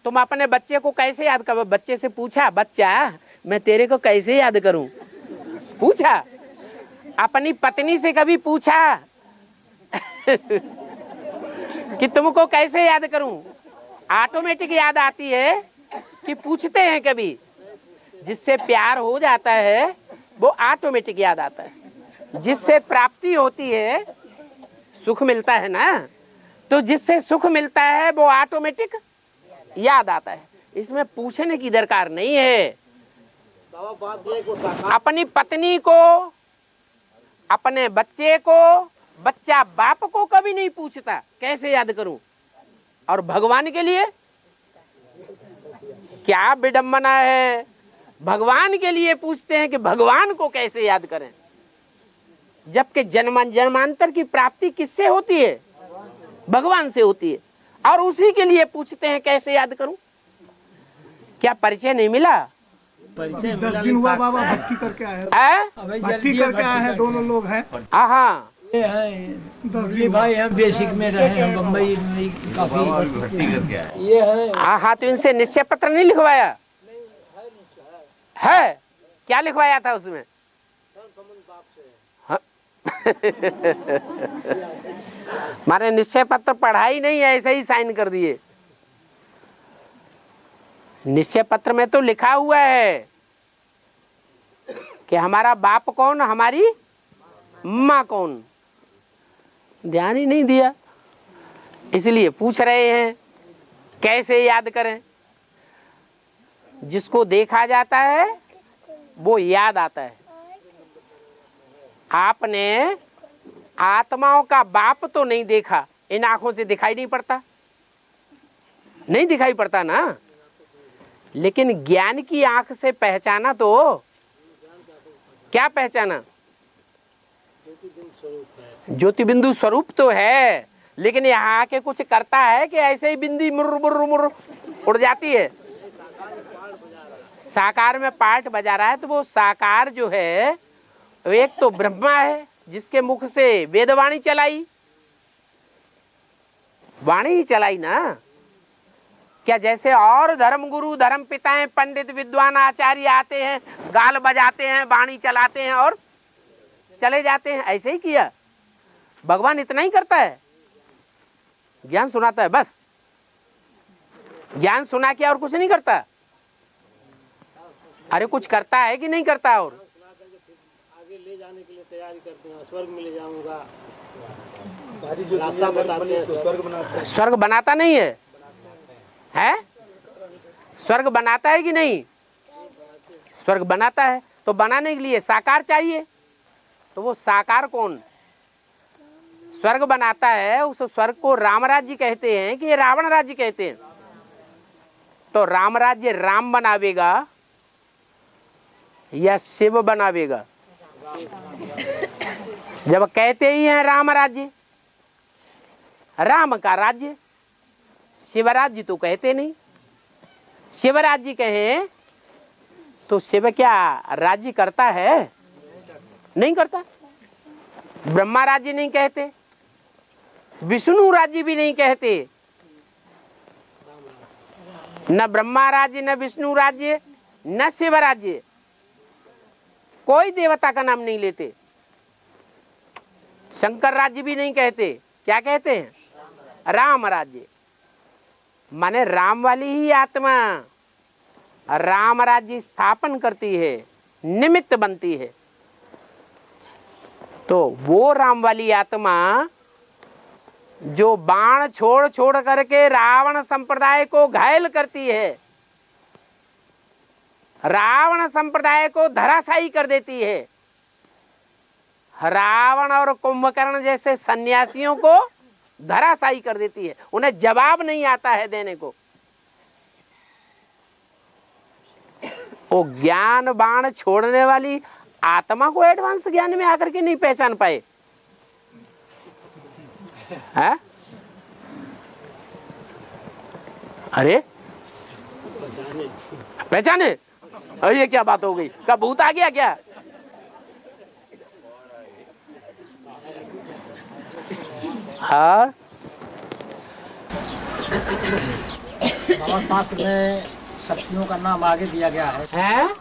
Speaker 1: तुम अपने बच्चे को कैसे याद करो? बच्चे से पूछा, बच्चा मैं तेरे को कैसे याद करूं? पूछा? अपनी पत्नी से कभी पूछा कि तुमको कैसे याद करूं? ऑटोमेटिक याद आती है कि पूछते हैं कभी? जिससे प्यार हो जाता है वो ऑटोमेटिक याद आता है। जिससे प्राप्ति होती है, सुख मिलता है ना, तो जिससे सुख मिलता है वो ऑटोमेटिक याद आता है। इसमें पूछने की दरकार नहीं है। अपनी पत्नी को, अपने बच्चे को, बच्चा बाप को कभी नहीं पूछता कैसे याद करूं। और भगवान के लिए क्या विडंबना है, भगवान के लिए पूछते हैं कि भगवान को कैसे याद करें, जबकि जन्मांतर की प्राप्ति किससे होती है? भगवान से होती है। और उसी के लिए पूछते हैं कैसे याद करूं। क्या परिचय नहीं मिला?
Speaker 4: 10 दिन हुआ बाबा भक्ति करके आए हैं। भक्ति करके आए हैं, दोनों लोग हैं।
Speaker 1: हाँ,
Speaker 5: ये है मुरली भाई, हम बेसिक में रहे, हम बम्बई में काफी भर्ती करके आए। ये है
Speaker 1: हाँ, तो इनसे निश्चय पत्र नहीं लिखवाया है? क्या लिखवाया था उसमें? हाँ। मारे निश्चय पत्र पढ़ा ही नहीं है, ऐसे ही साइन कर दिए। निश्चय पत्र में तो लिखा हुआ है कि हमारा बाप कौन, हमारी माँ कौन। ध्यान ही नहीं दिया, इसलिए पूछ रहे हैं कैसे याद करें। जिसको देखा जाता है वो याद आता है। आपने आत्माओं का बाप तो नहीं देखा, इन आंखों से दिखाई नहीं पड़ता, नहीं दिखाई पड़ता ना, लेकिन ज्ञान की आंख से पहचाना तो क्या पहचाना? ज्योति बिंदु स्वरूप तो है, लेकिन यहाँ आके कुछ करता है कि ऐसे ही बिंदी मुर्र मुर्र मुर्र उड़ जाती है। साकार में पाठ बजा रहा है, तो वो साकार जो है एक तो ब्रह्मा है जिसके मुख से वेदवाणी चलाई, वाणी ही चलाई ना। क्या जैसे और धर्म गुरु, धर्म पिताएं, पंडित, विद्वान, आचार्य आते हैं, गाल बजाते हैं, वाणी चलाते हैं और चले जाते हैं, ऐसे ही किया? भगवान इतना ही करता है, ज्ञान सुनाता है बस। ज्ञान सुना के और कुछ नहीं करता। अरे कुछ करता है कि नहीं करता? और
Speaker 2: आगे ले जाने के लिए तैयारी करते हैं, स्वर्ग में ले जाऊंगा, रास्ता बताते हैं, स्वर्ग बनाते हैं।
Speaker 1: स्वर्ग बनाता नहीं है, है? स्वर्ग बनाता है कि नहीं? स्वर्ग बनाता है, तो बनाने के लिए साकार चाहिए। तो वो साकार कौन स्वर्ग बनाता है? उस स्वर्ग को राम राज्य कहते हैं कि रावण राज्य कहते हैं? तो राम राज्य राम बनावेगा या शिव बनावेगा? जब कहते ही हैं राम राज्य, राम का राज्य, शिव राज्य तो कहते नहीं। शिव राज्य कहें तो शिव क्या राज्य करता है? नहीं करता। ब्रह्मा राज्य नहीं कहते, विष्णु राज्य भी नहीं कहते। न ब्रह्मा राज्य, न विष्णु राज्य, न शिव राज्य, कोई देवता का नाम नहीं लेते। शंकर राज्य भी नहीं कहते। क्या कहते हैं? राम राज्य। माने राम वाली ही आत्मा राम राज्य स्थापन करती है, निमित्त बनती है। तो वो राम वाली आत्मा जो बाण छोड़ छोड़ करके रावण संप्रदाय को घायल करती है, रावण संप्रदाय को धराशायी कर देती है, रावण और कुंभकर्ण जैसे सन्यासियों को धराशायी कर देती है, उन्हें जवाब नहीं आता है देने को। वो ज्ञान बाण छोड़ने वाली आत्मा को एडवांस ज्ञान में आकर के नहीं पहचान पाए है? अरे पहचाने? अरे ये क्या बात हो गई? क्या भूत आ गया क्या? हाँ,
Speaker 5: बाबा शास्त्र में शक्तियों का नाम आगे दिया गया है।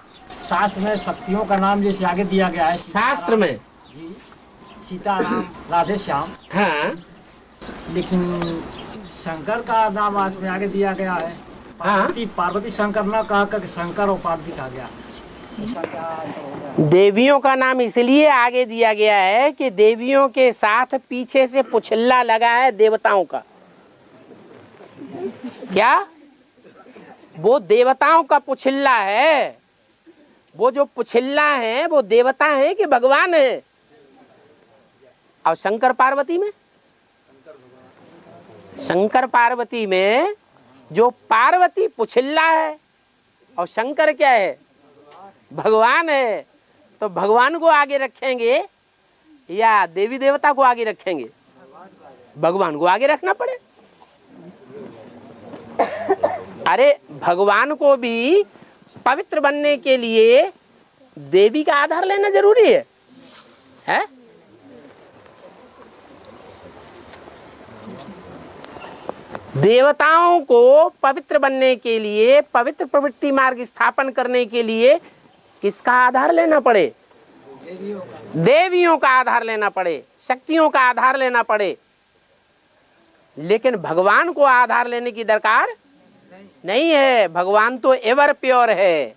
Speaker 5: शास्त्र में शक्तियों का नाम जैसे आगे दिया गया है
Speaker 1: शास्त्र में
Speaker 5: जी, सीताराम, राधे श्याम।
Speaker 1: हाँ,
Speaker 5: लेकिन शंकर का नाम आज में आगे दिया गया है। पार्वती शंकर न कहा कर शंकर और पार्वती कहा गया।
Speaker 1: देवियों का नाम इसलिए आगे दिया गया है कि देवियों के साथ पीछे से पुछल्ला लगा है देवताओं का। क्या? वो देवताओं का पुछल्ला है। वो जो पुछल्ला है वो देवता है कि भगवान है? और शंकर पार्वती में, शंकर पार्वती में जो पार्वती पुछल्ला है और शंकर क्या है? भगवान है। तो भगवान को आगे रखेंगे या देवी देवता को आगे रखेंगे? भगवान को आगे रखना पड़े। अरे भगवान को भी पवित्र बनने के लिए देवी का आधार लेना जरूरी है, हैं? देवताओं को पवित्र बनने के लिए, पवित्र प्रवृत्ति मार्ग स्थापन करने के लिए किसका आधार लेना पड़े? देवियों का आधार लेना पड़े, शक्तियों का आधार लेना पड़े। लेकिन भगवान को आधार लेने की दरकार नहीं है। भगवान तो एवर प्योर है,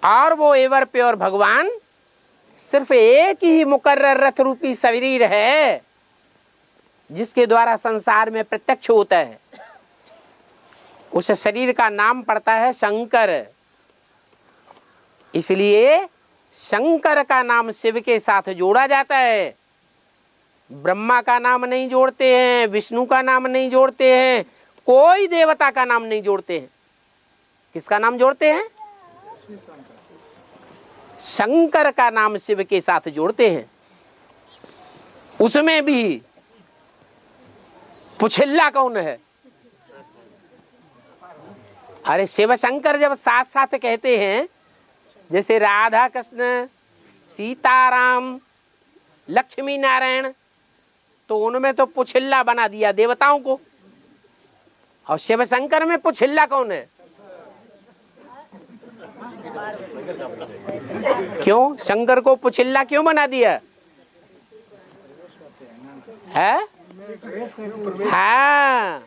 Speaker 1: और वो एवर प्योर भगवान सिर्फ एक ही मुकर्रर रथ रूपी शरीर है जिसके द्वारा संसार में प्रत्यक्ष होता है। उस शरीर का नाम पड़ता है शंकर। इसलिए शंकर का नाम शिव के साथ जोड़ा जाता है। ब्रह्मा का नाम नहीं जोड़ते हैं, विष्णु का नाम नहीं जोड़ते हैं, कोई देवता का नाम नहीं जोड़ते हैं। किसका नाम जोड़ते हैं? शंकर का नाम शिव के साथ जोड़ते हैं। उसमें भी पुछिल्ला कौन है? अरे शिव शंकर जब साथ साथ कहते हैं, जैसे राधा कृष्ण, सीताराम, लक्ष्मी नारायण, तो उनमें तो पुछिल्ला बना दिया देवताओं को। और शिव शंकर में पुछिल्ला कौन है? क्यों शंकर को पुछिल्ला क्यों बना दिया है? हाँ,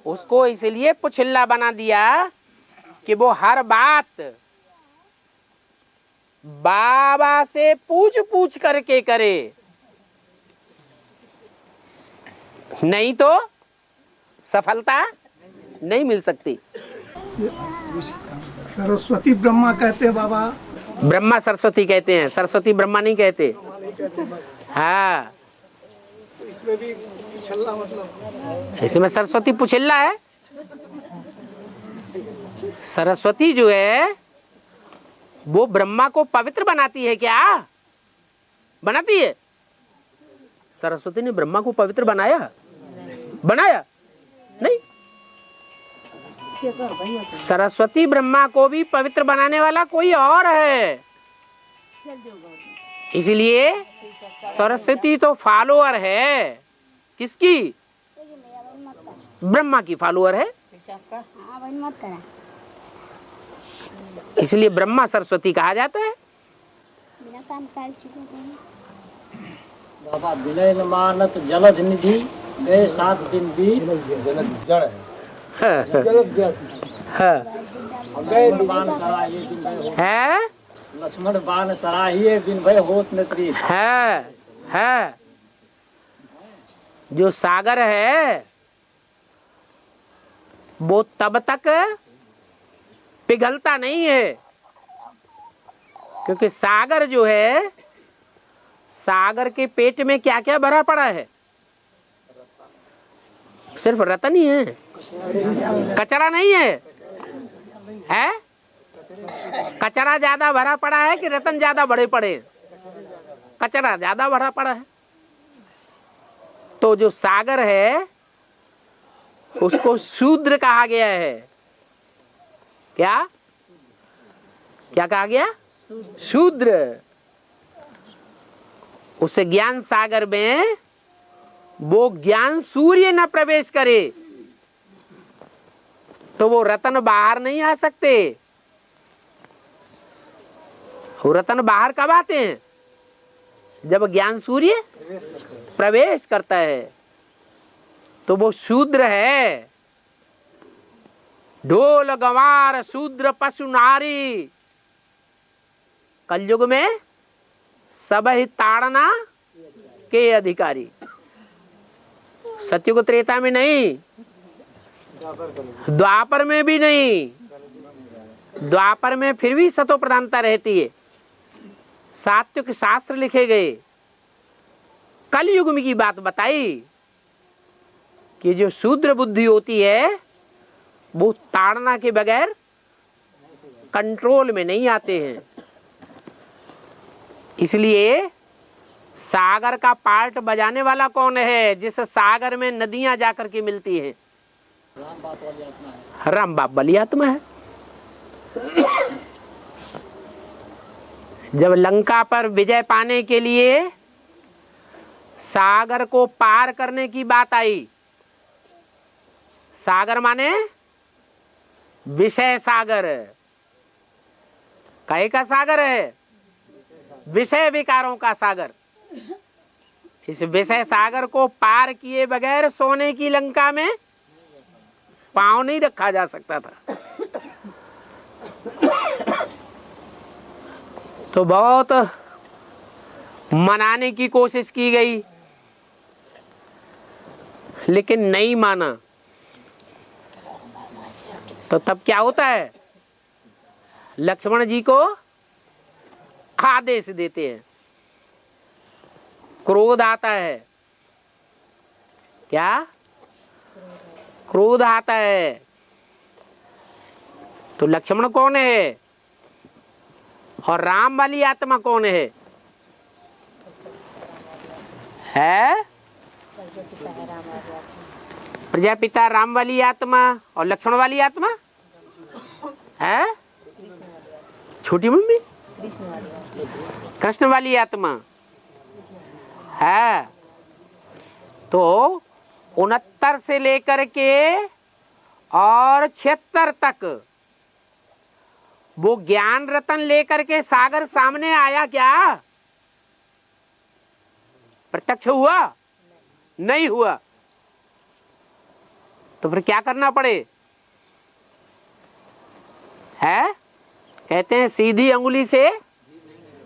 Speaker 1: उसको इसलिए पुछिल्ला बना दिया कि वो हर बात बाबा से पूछ पूछ करके करे, नहीं तो सफलता नहीं मिल सकती।
Speaker 4: सरस्वती ब्रह्मा कहते हैं बाबा।
Speaker 1: ब्रह्मा सरस्वती कहते हैं, सरस्वती ब्रह्मा नहीं कहते। हाँ,
Speaker 4: इसमें भी पुछल्ला मतलब,
Speaker 1: इसमें सरस्वती पुछिल्ला है। सरस्वती जो है वो ब्रह्मा को पवित्र बनाती है। क्या बनाती है? सरस्वती ने ब्रह्मा को पवित्र बनाया? बनाया नहीं। सरस्वती ब्रह्मा को भी पवित्र बनाने वाला कोई और है। इसलिए सरस्वती तो फॉलोअर है। किसकी? ब्रह्मा की फॉलोअर है। इसलिए ब्रह्मा सरस्वती कहा जाता है।
Speaker 5: बाबा विनय न मानत जलध निधि, गए 7 दिन बीत।
Speaker 3: जड़
Speaker 5: लक्ष्मण बाण सराहिए दिन भय होत।
Speaker 1: है
Speaker 5: लक्ष्मण बाण सराहिए दिन भय होत न त्रित।
Speaker 1: है जो सागर है वो तब तक पिघलता नहीं है, क्योंकि सागर जो है, सागर के पेट में क्या क्या भरा पड़ा है? सिर्फ रतन ही है, कचरा नहीं है। है? कचरा ज्यादा भरा पड़ा है कि रतन ज्यादा बड़े पड़े? कचरा ज्यादा भरा पड़ा है। तो जो सागर है उसको शूद्र कहा गया है। क्या क्या कहा गया? शूद्र। उस ज्ञान सागर में वो ज्ञान सूर्य न प्रवेश करे तो वो रतन बाहर नहीं आ सकते। वो रतन बाहर कब आते हैं? जब ज्ञान सूर्य प्रवेश करता है। तो वो शूद्र है। ढोल गंवार शूद्र पशु नारी, कलयुग में सब ही ताड़ना के अधिकारी। सत्युग त्रेता में नहीं, द्वापर में भी नहीं। द्वापर में फिर भी सतो प्रधानता रहती है, सात्विक शास्त्र लिखे गए। कलयुग में की बात बताई कि जो शूद्र बुद्धि होती है वो ताड़ना के बगैर कंट्रोल में नहीं आते हैं। इसलिए सागर का पार्ट बजाने वाला कौन है? जिस सागर में नदियां जाकर के मिलती हैं। राम बाप वाली आत्मा है। जब लंका पर विजय पाने के लिए सागर को पार करने की बात आई, सागर माने विषय सागर, काहे का सागर है? विषय विकारों का सागर। इस विषय सागर को पार किए बगैर सोने की लंका में पांव नहीं रखा जा सकता था। तो बहुत मनाने की कोशिश की गई, लेकिन नहीं माना। तो तब क्या होता है? लक्ष्मण जी को आदेश देते हैं, क्रोध आता है। क्या? क्रोध आता है। तो लक्ष्मण कौन है और राम वाली आत्मा कौन है? प्रजापिता राम वाली आत्मा और लक्ष्मण वाली आत्मा है छोटी मम्मी कृष्ण वाली आत्मा है। तो 69 से लेकर के और 76 तक वो ज्ञान रतन लेकर के सागर सामने आया क्या? प्रत्यक्ष हुआ? नहीं हुआ। तो फिर क्या करना पड़े? है कहते हैं सीधी अंगुली से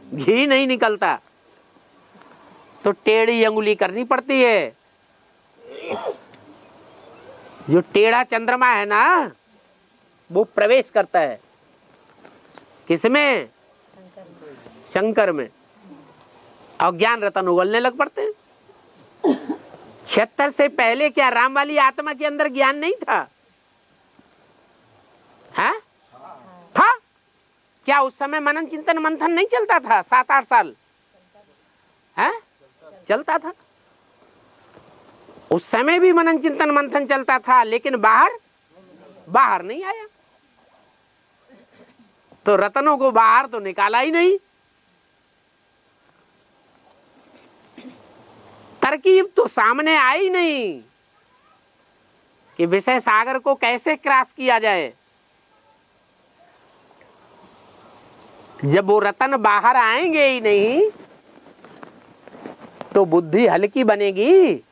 Speaker 1: घी नहीं निकलता, तो टेढ़ी अंगुली करनी पड़ती है। जो टेढ़ा चंद्रमा है ना, वो प्रवेश करता है किसमें? शंकर में। और ज्ञान रतन उगलने लग पड़ते हैं। 76 से पहले क्या राम वाली आत्मा के अंदर ज्ञान नहीं था? है? था क्या? उस समय मनन चिंतन मंथन नहीं चलता था? 7-8 साल है चलता था। उस समय भी मनन चिंतन मंथन चलता था, लेकिन बाहर नहीं आया। तो रत्नों को बाहर तो निकाला ही नहीं। तरकीब तो सामने आई नहीं कि विषय सागर को कैसे क्रॉस किया जाए। जब वो रतन बाहर आएंगे ही नहीं, तो बुद्धि हल्की बनेगी?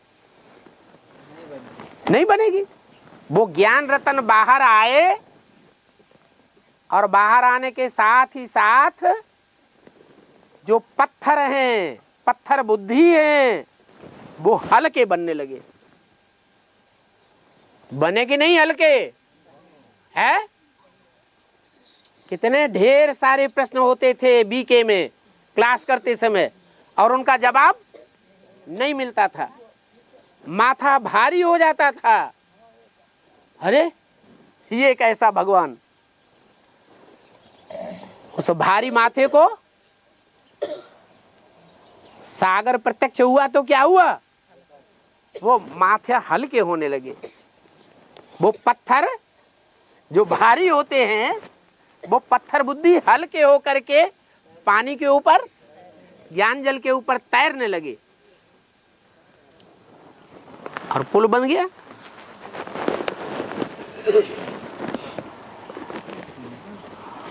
Speaker 1: नहीं बनेगी। वो ज्ञान रतन बाहर आए, और बाहर आने के साथ ही साथ जो पत्थर हैं, पत्थर बुद्धि हैं, वो हल्के बनने लगे। बने कि नहीं हल्के? है? कितने ढेर सारे प्रश्न होते थे बीके में क्लास करते समय, और उनका जवाब नहीं मिलता था। माथा भारी हो जाता था। अरे ये कैसा भगवान! उस भारी माथे को सागर प्रत्यक्ष हुआ तो क्या हुआ? वो माथे हल्के होने लगे। वो पत्थर जो भारी होते हैं, वो पत्थर बुद्धि हल्के होकर के पानी के ऊपर, ज्ञान जल के ऊपर तैरने लगे, और पुल बन गया।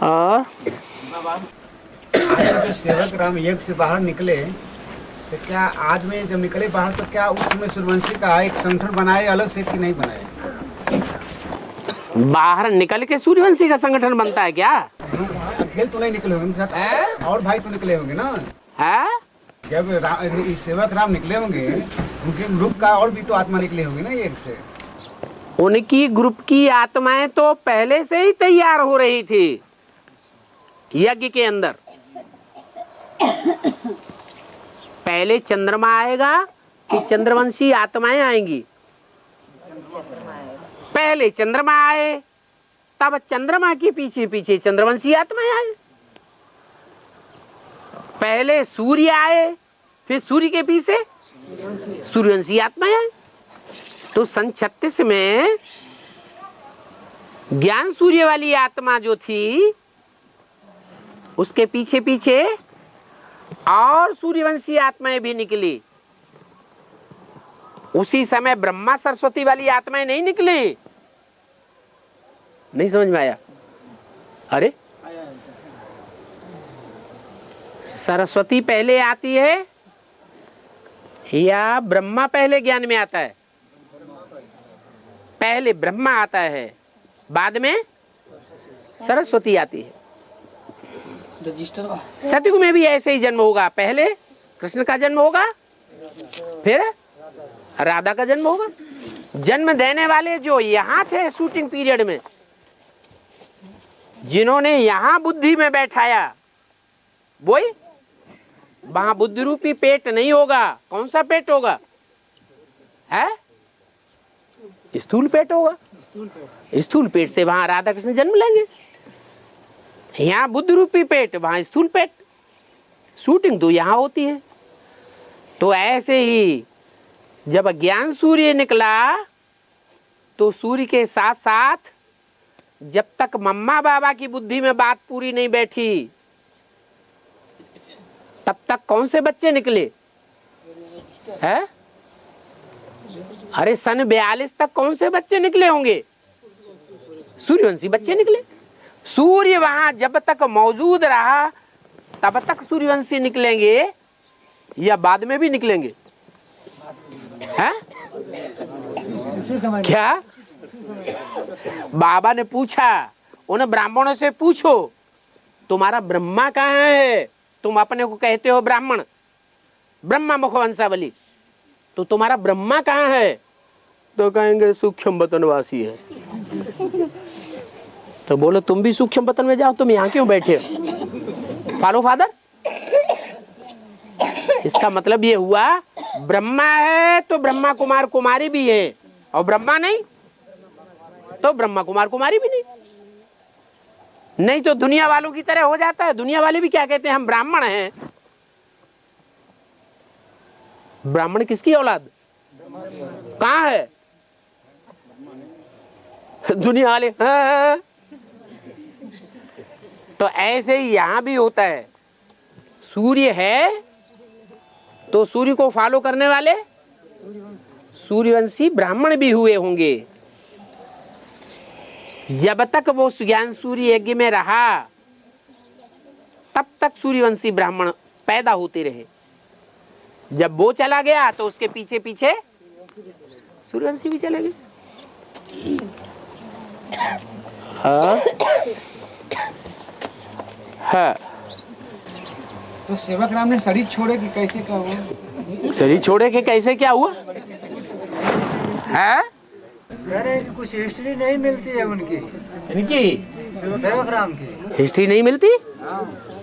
Speaker 1: और
Speaker 3: जो सेवक राम यज्ञ से बाहर निकले, तो क्या आज में जब निकले बाहर, तो क्या उस समय सूर्यवंशी का एक संगठन बनाए अलग से कि नहीं बनाए?
Speaker 1: बाहर निकल के सूर्यवंशी का संगठन बनता है क्या?
Speaker 3: अकेले तो नहीं निकले होंगे, और भाई तो निकले होंगे ना?
Speaker 1: है?
Speaker 3: जब सेवक राम निकले होंगे, उनके ग्रुप का और भी तो आत्मा निकले होंगे ना यज्ञ से।
Speaker 1: उनकी ग्रुप की आत्माएं तो पहले से ही तैयार हो रही थी यज्ञ के अंदर। पहले चंद्रमा आएगा कि चंद्रवंशी आत्माएं आएंगी? पहले चंद्रमा आए, तब चंद्रमा के पीछे पीछे चंद्रवंशी आत्माएं आए। पहले सूर्य आए, फिर सूर्य के पीछे सूर्यवंशी आत्माएं आए। तो सन 36 में ज्ञान सूर्य वाली आत्मा जो थी उसके पीछे पीछे और सूर्यवंशी आत्माएं भी निकली। उसी समय ब्रह्मा सरस्वती वाली आत्माएं नहीं निकली। नहीं समझ में आया? अरे सरस्वती पहले आती है या ब्रह्मा पहले ज्ञान में आता है? पहले ब्रह्मा आता है, बाद में सरस्वती आती है। सतयुग में भी ऐसे ही जन्म होगा। पहले कृष्ण का जन्म होगा, फिर राधा का जन्म होगा। जन्म देने वाले जो यहाँ थे शूटिंग पीरियड में, जिन्होंने यहाँ बुद्धि में बैठाया, वही वहां बुद्धि रूपी पेट नहीं होगा। कौन सा पेट होगा? है स्थूल पेट होगा। स्थूल पेट से वहां राधा कृष्ण जन्म लेंगे। यहाँ बुद्धि रूपी पेट, वहां स्थूल पेट। शूटिंग तो यहाँ होती है। तो ऐसे ही जब ज्ञान सूर्य निकला तो सूर्य के साथ साथ जब तक मम्मा बाबा की बुद्धि में बात पूरी नहीं बैठी तब तक कौन से बच्चे निकले हैं? अरे सन 42 तक कौन से बच्चे निकले होंगे? सूर्यवंशी बच्चे निकले। सूर्य वहां जब तक मौजूद रहा तब तक सूर्यवंशी निकलेंगे या बाद में भी निकलेंगे? हैं? क्या बाबा ने पूछा, उन ब्राह्मणों से पूछो तुम्हारा ब्रह्मा कहाँ है? तुम अपने को कहते हो ब्राह्मण, ब्रह्मा मुखवंशावली, तो तुम्हारा ब्रह्मा कहाँ है? तो कहेंगे सूक्ष्म वतनवासी है। तो बोलो तुम भी सूक्ष्म वतन में जाओ, तुम यहाँ क्यों बैठे हो? Follow father. इसका मतलब ये हुआ ब्रह्मा है तो ब्रह्मा कुमार कुमारी भी है, और ब्रह्मा नहीं तो ब्रह्मा कुमार कुमारी भी नहीं। नहीं तो दुनिया वालों की तरह हो जाता है। दुनिया वाले भी क्या कहते हैं? हम ब्राह्मण हैं। ब्राह्मण किसकी औलाद? कहाँ है? दुनिया वाले हाँ। तो ऐसे ही यहां भी होता है। सूर्य है तो सूर्य को फॉलो करने वाले सूर्यवंशी ब्राह्मण भी हुए होंगे। जब तक वो ज्ञान सूर्य यज्ञ में रहा तब तक सूर्यवंशी ब्राह्मण पैदा होते रहे। जब वो चला गया तो उसके पीछे पीछे सूर्यवंशी भी चले गए। हाँ हाँ।
Speaker 3: तो सेवक राम ने शरीर छोड़े कि कैसे क्या हुआ?
Speaker 1: शरीर छोड़े के कैसे क्या हुआ है?
Speaker 2: अरे कुछ हिस्ट्री नहीं मिलती है उनकी,
Speaker 1: इनकी
Speaker 2: सेवक राम की
Speaker 1: हिस्ट्री नहीं मिलती।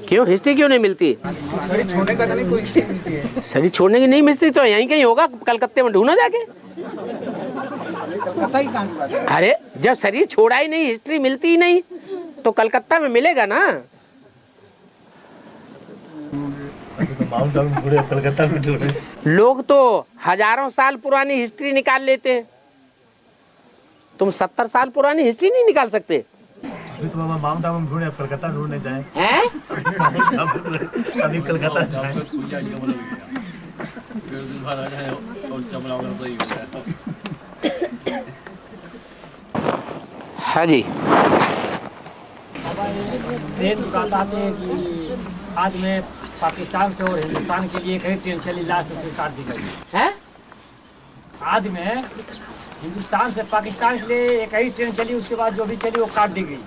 Speaker 1: क्यों हिस्ट्री क्यों नहीं मिलती?
Speaker 3: शरीर छोड़ने का नहीं कोई हिस्ट्री मिलती है।
Speaker 1: शरीर छोड़ने की नहीं मिलती तो यहीं कहीं होगा, कलकत्ते में ढूंढो जाके।
Speaker 3: कलकत्ता की कहानी बात है।
Speaker 1: अरे जब शरीर छोड़ा ही नहीं, हिस्ट्री मिलती ही नहीं, तो कलकत्ता में मिलेगा ना।
Speaker 2: कलकत्ता में ढूंढे।
Speaker 1: लोग तो हजारों साल पुरानी हिस्ट्री निकाल लेते हैं। तुम 70 साल पुरानी हिस्ट्री नहीं निकाल सकते।
Speaker 2: अभी तो माउंट आबू में ढूंढे, कलकत्ता ढूंढने जाए
Speaker 1: हैं?
Speaker 2: अभी कलकत्ता जाए।
Speaker 1: हाँ जी।
Speaker 5: ट्रेन दुकानदार ने कि आज में पाकिस्तान से और हिंदुस्तान के लिए एक ही ट्रेन चली, लास्ट में काट दी गई
Speaker 1: है।
Speaker 5: आज में हिंदुस्तान से पाकिस्तान के लिए एक ही ट्रेन चली, उसके बाद जो भी चली वो काट दी गई।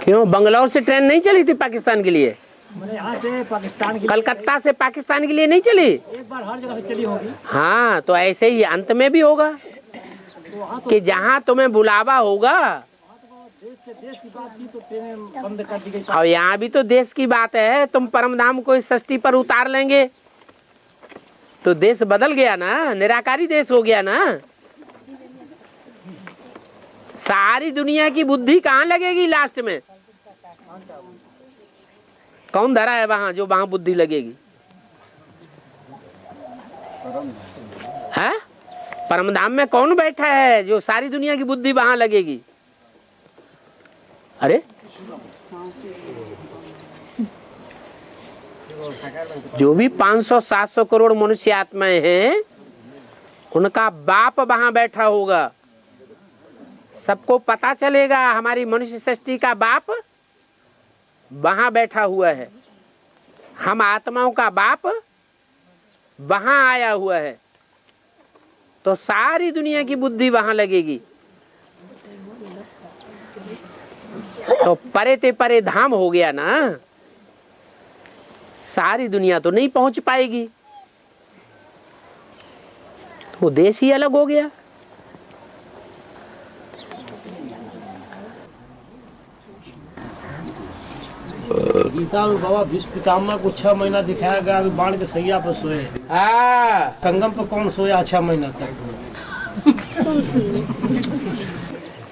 Speaker 1: क्यों बंगलौर से ट्रेन नहीं चली थी पाकिस्तान के लिए?
Speaker 5: मैंने यहाँ से पाकिस्तान के
Speaker 1: कलकत्ता से पाकिस्तान के लिए नहीं चली?
Speaker 5: एक बार हर जगह से चली होगी।
Speaker 1: हाँ तो ऐसे ही अंत में भी होगा कि जहाँ तुम्हें बुलावा होगा।
Speaker 5: देश की बात की तो ट्रेनें बंद कर दी गई।
Speaker 1: और यहाँ भी तो देश की बात है। तुम परमधाम को इस षष्ठी पर उतार लेंगे तो देश बदल गया ना, निराकारी देश हो गया ना। सारी दुनिया की बुद्धि कहाँ लगेगी लास्ट में? कौन धरा है वहां जो वहां बुद्धि लगेगी? है परमधाम में कौन बैठा है जो सारी दुनिया की बुद्धि वहां लगेगी? अरे जो भी 500-700 करोड़ मनुष्य आत्माएं हैं, उनका बाप वहां बैठा होगा। सबको पता चलेगा हमारी मनुष्य सृष्टि का बाप वहां बैठा हुआ है, हम आत्माओं का बाप वहां आया हुआ है। तो सारी दुनिया की बुद्धि वहां लगेगी। तो परे ते परे धाम हो गया ना, सारी दुनिया तो नहीं पहुंच पाएगी, वो देश ही अलग हो गया।
Speaker 5: गीता में बाबा भीष्म पितामह को 6 महीना दिखाया गया, बाण के सैया पर सोए। संगम पर कौन सोया 6 महीना तक?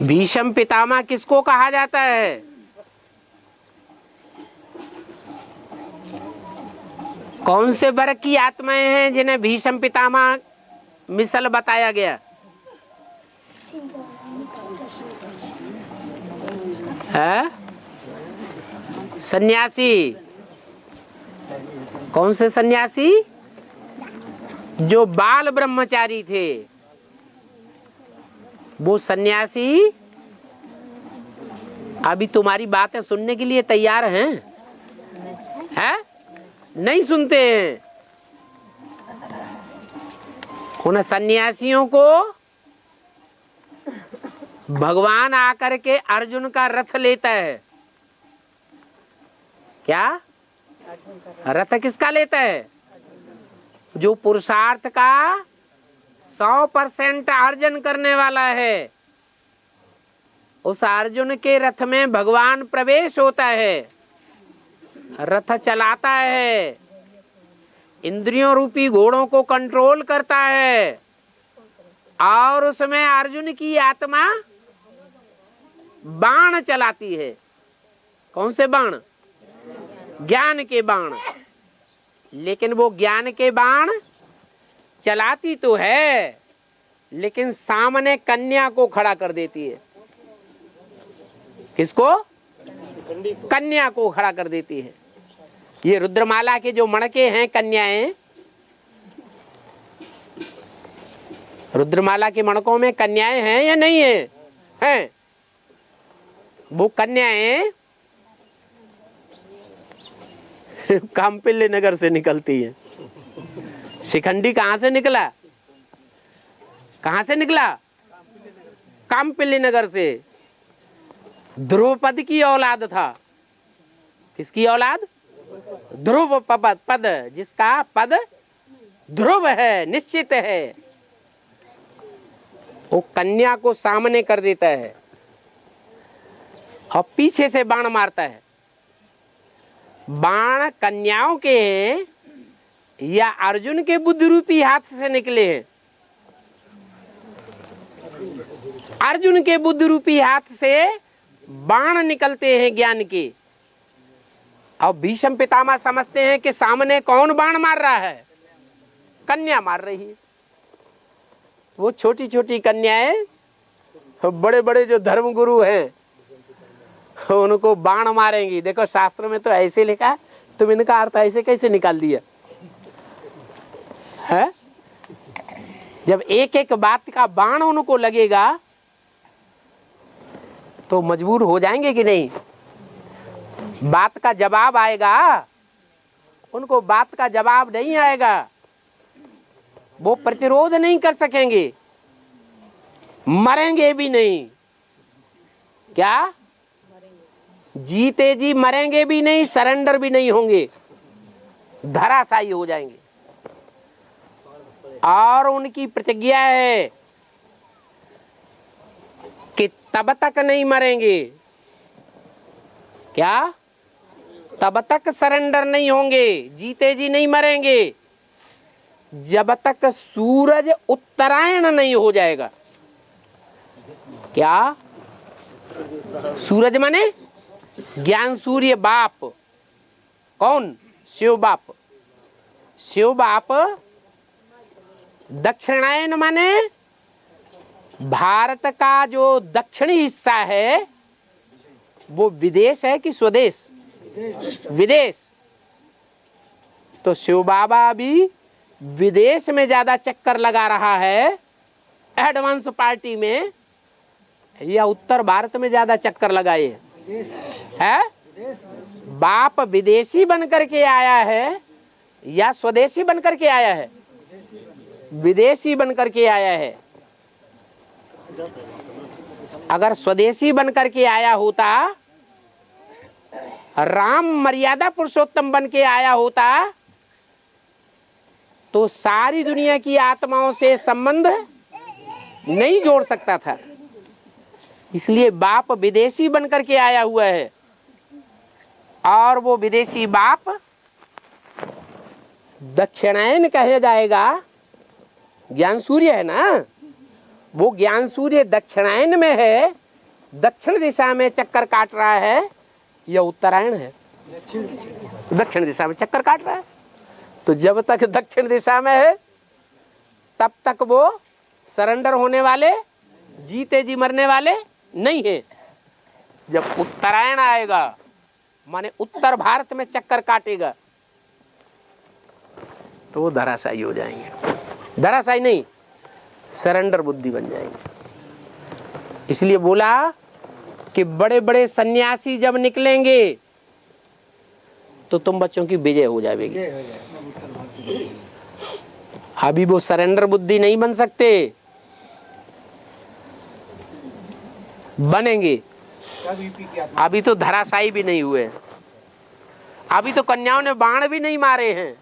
Speaker 1: भीष्म पितामह किसको कहा जाता है? कौन से वर्ग की आत्माएं हैं जिन्हें भीष्म पितामह मिसल बताया गया है? सन्यासी। कौन से सन्यासी? जो बाल ब्रह्मचारी थे, वो सन्यासी अभी तुम्हारी बातें सुनने के लिए तैयार हैं? हैं? नहीं सुनते हैं। उन सन्यासियों को भगवान आकर के अर्जुन का रथ लेता है। क्या रथ किसका लेता है? जो पुरुषार्थ का 100% अर्जन करने वाला है, उस अर्जुन के रथ में भगवान प्रवेश होता है, रथ चलाता है, इंद्रियों रूपी घोड़ों को कंट्रोल करता है, और उसमें अर्जुन की आत्मा बाण चलाती है। कौन से बाण? ज्ञान के बाण। लेकिन वो ज्ञान के बाण चलाती तो है, लेकिन सामने कन्या को खड़ा कर देती है। किसको? कन्या को खड़ा कर देती है। ये रुद्रमाला के जो मणके हैं, कन्याएं, रुद्रमाला के मणकों में कन्याएं हैं या नहीं है? हैं। वो कन्याएं कामपिल्ले नगर से निकलती है। शिखंडी कहां से निकला? कहां से निकला? कामपिल्ले नगर से। ध्रुवपद की औलाद था। किसकी औलाद? ध्रुव पद, जिसका पद ध्रुव है, निश्चित है, वो कन्या को सामने कर देता है और पीछे से बाण मारता है। बाण कन्याओं के हैं या अर्जुन के बुद्धि रूपी हाथ से निकले हैं? अर्जुन के बुद्धि रूपी हाथ से बाण निकलते हैं ज्ञान के। और भीष्म पितामह समझते हैं कि सामने कौन बाण मार रहा है? कन्या मार रही है। वो छोटी छोटी कन्याएं, बड़े बड़े जो धर्मगुरु हैं, उनको बाण मारेंगी। देखो शास्त्र में तो ऐसे लिखा है, तुम इनका अर्थ ऐसे कैसे निकाल दिया है? जब एक एक बात का बाण उनको लगेगा तो मजबूर हो जाएंगे कि नहीं? बात का जवाब आएगा, उनको बात का जवाब नहीं आएगा, वो प्रतिरोध नहीं कर सकेंगे, मरेंगे भी नहीं। क्या? जीते जी मरेंगे भी नहीं, सरेंडर भी नहीं होंगे, धराशायी हो जाएंगे। और उनकी प्रतिज्ञा है कि तब तक नहीं मरेंगे। क्या? तब तक सरेंडर नहीं होंगे, जीते जी नहीं मरेंगे, जब तक सूरज उत्तरायण नहीं हो जाएगा। क्या? सूरज माने ज्ञान सूर्य बाप। कौन? शिव बाप। शिव बाप दक्षिणायन माने भारत का जो दक्षिणी हिस्सा है वो विदेश है कि स्वदेश? विदेश। तो शिव बाबा अभी विदेश में ज्यादा चक्कर लगा रहा है एडवांस पार्टी में, या उत्तर भारत में ज्यादा चक्कर लगाए है? बाप विदेशी बन करके आया है या स्वदेशी बन करके आया है? विदेशी बन करके आया है। अगर स्वदेशी बन करके आया होता, राम मर्यादा पुरुषोत्तम बन के आया होता, तो सारी दुनिया की आत्माओं से संबंध नहीं जोड़ सकता था। इसलिए बाप विदेशी बन करके आया हुआ है, और वो विदेशी बाप दक्षिणायन कहा जाएगा। ज्ञान सूर्य है ना, वो ज्ञान सूर्य दक्षिणायन में है, दक्षिण दिशा में चक्कर काट रहा है, या उत्तरायण है? दक्षिण दिशा में चक्कर काट रहा है। तो जब तक दक्षिण दिशा में है तब तक वो सरेंडर होने वाले, जीते जी मरने वाले नहीं है। जब उत्तरायण आएगा, माने उत्तर भारत में चक्कर काटेगा, तो वो धराशायी हो जाएंगे। धराशायी नहीं, सरेंडर बुद्धि बन जाएंगे। इसलिए बोला कि बड़े बड़े सन्यासी जब निकलेंगे तो तुम बच्चों की विजय हो जाएगी। अभी वो सरेंडर बुद्धि नहीं बन सकते, बनेंगे। अभी तो धराशायी भी नहीं हुए, अभी तो कन्याओं ने बाण भी नहीं मारे हैं।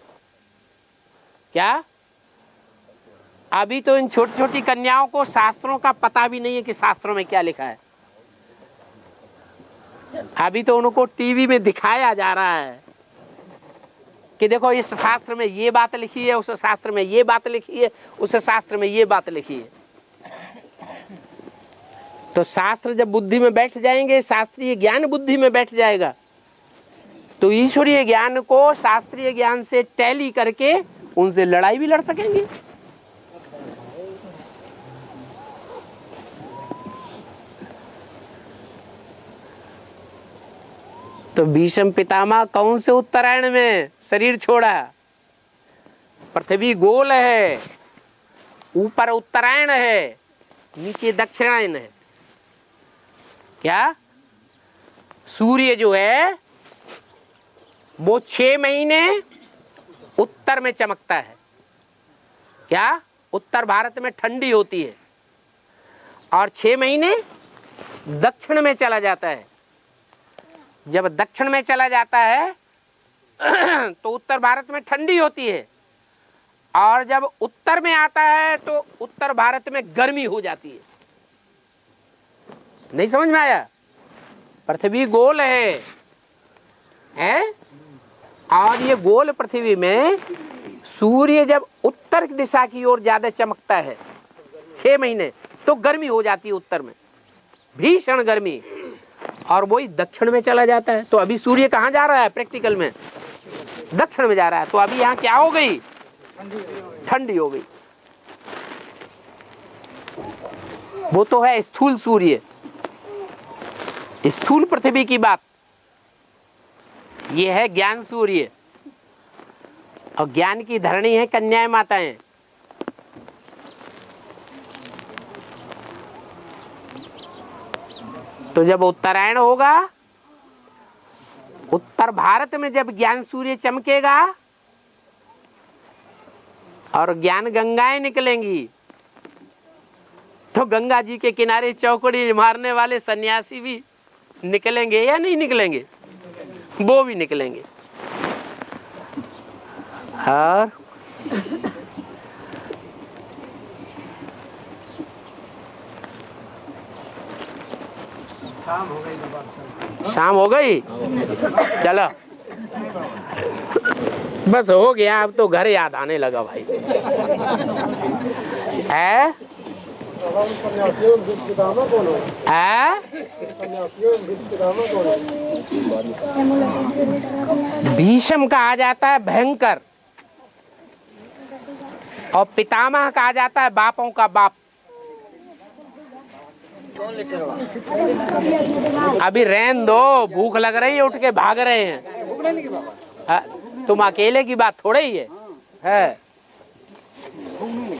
Speaker 1: क्या? अभी तो इन छोटी छोटी कन्याओं को शास्त्रों का पता भी नहीं है कि शास्त्रों में क्या लिखा है। अभी तो उनको टीवी में दिखाया जा रहा है कि देखो इस शास्त्र में ये बात लिखी है, उस शास्त्र में ये बात लिखी है, उस शास्त्र में ये बात लिखी है। तो शास्त्र जब बुद्धि में बैठ जाएंगे, शास्त्रीय ज्ञान बुद्धि में बैठ जाएगा, तो ईश्वरीय ज्ञान को शास्त्रीय ज्ञान से टैली करके उनसे लड़ाई भी लड़ सकेंगे। तो भीष्म पितामह कौन से उत्तरायण में शरीर छोड़ा? पृथ्वी गोल है, ऊपर उत्तरायण है, नीचे दक्षिणायन है। क्या? सूर्य जो है वो 6 महीने उत्तर में चमकता है। क्या? उत्तर भारत में ठंडी होती है, और 6 महीने दक्षिण में चला जाता है। जब दक्षिण में चला जाता है तो उत्तर भारत में ठंडी होती है, और जब उत्तर में आता है तो उत्तर भारत में गर्मी हो जाती है। नहीं समझ में आया? पृथ्वी गोल है, और ये गोल पृथ्वी में सूर्य जब उत्तर दिशा की ओर ज्यादा चमकता है 6 महीने, तो गर्मी हो जाती है उत्तर में, भीषण गर्मी, और वही दक्षिण में चला जाता है। तो अभी सूर्य कहाँ जा रहा है? प्रैक्टिकल में दक्षिण में जा रहा है। तो अभी यहाँ क्या हो गई? ठंडी हो गई। वो तो है स्थूल सूर्य, स्थूल पृथ्वी की बात। ये है ज्ञान सूर्य, और ज्ञान की धरणी है कन्याएं माताएं। तो जब उत्तरायण होगा, उत्तर भारत में जब ज्ञान सूर्य चमकेगा और ज्ञान गंगाएं निकलेंगी, तो गंगा जी के किनारे चौकड़ी मारने वाले सन्यासी भी निकलेंगे या नहीं निकलेंगे? वो भी निकलेंगे। और शाम हो गई। चलो बस हो गया, अब तो घर याद आने लगा भाई। है भीष्म कहा जाता है भयंकर, और पितामह कहा जाता है बापों का बाप। अभी रहन दो, भूख लग रही है, उठ के भाग रहे हैं। तुम अकेले की बात थोड़े ही है।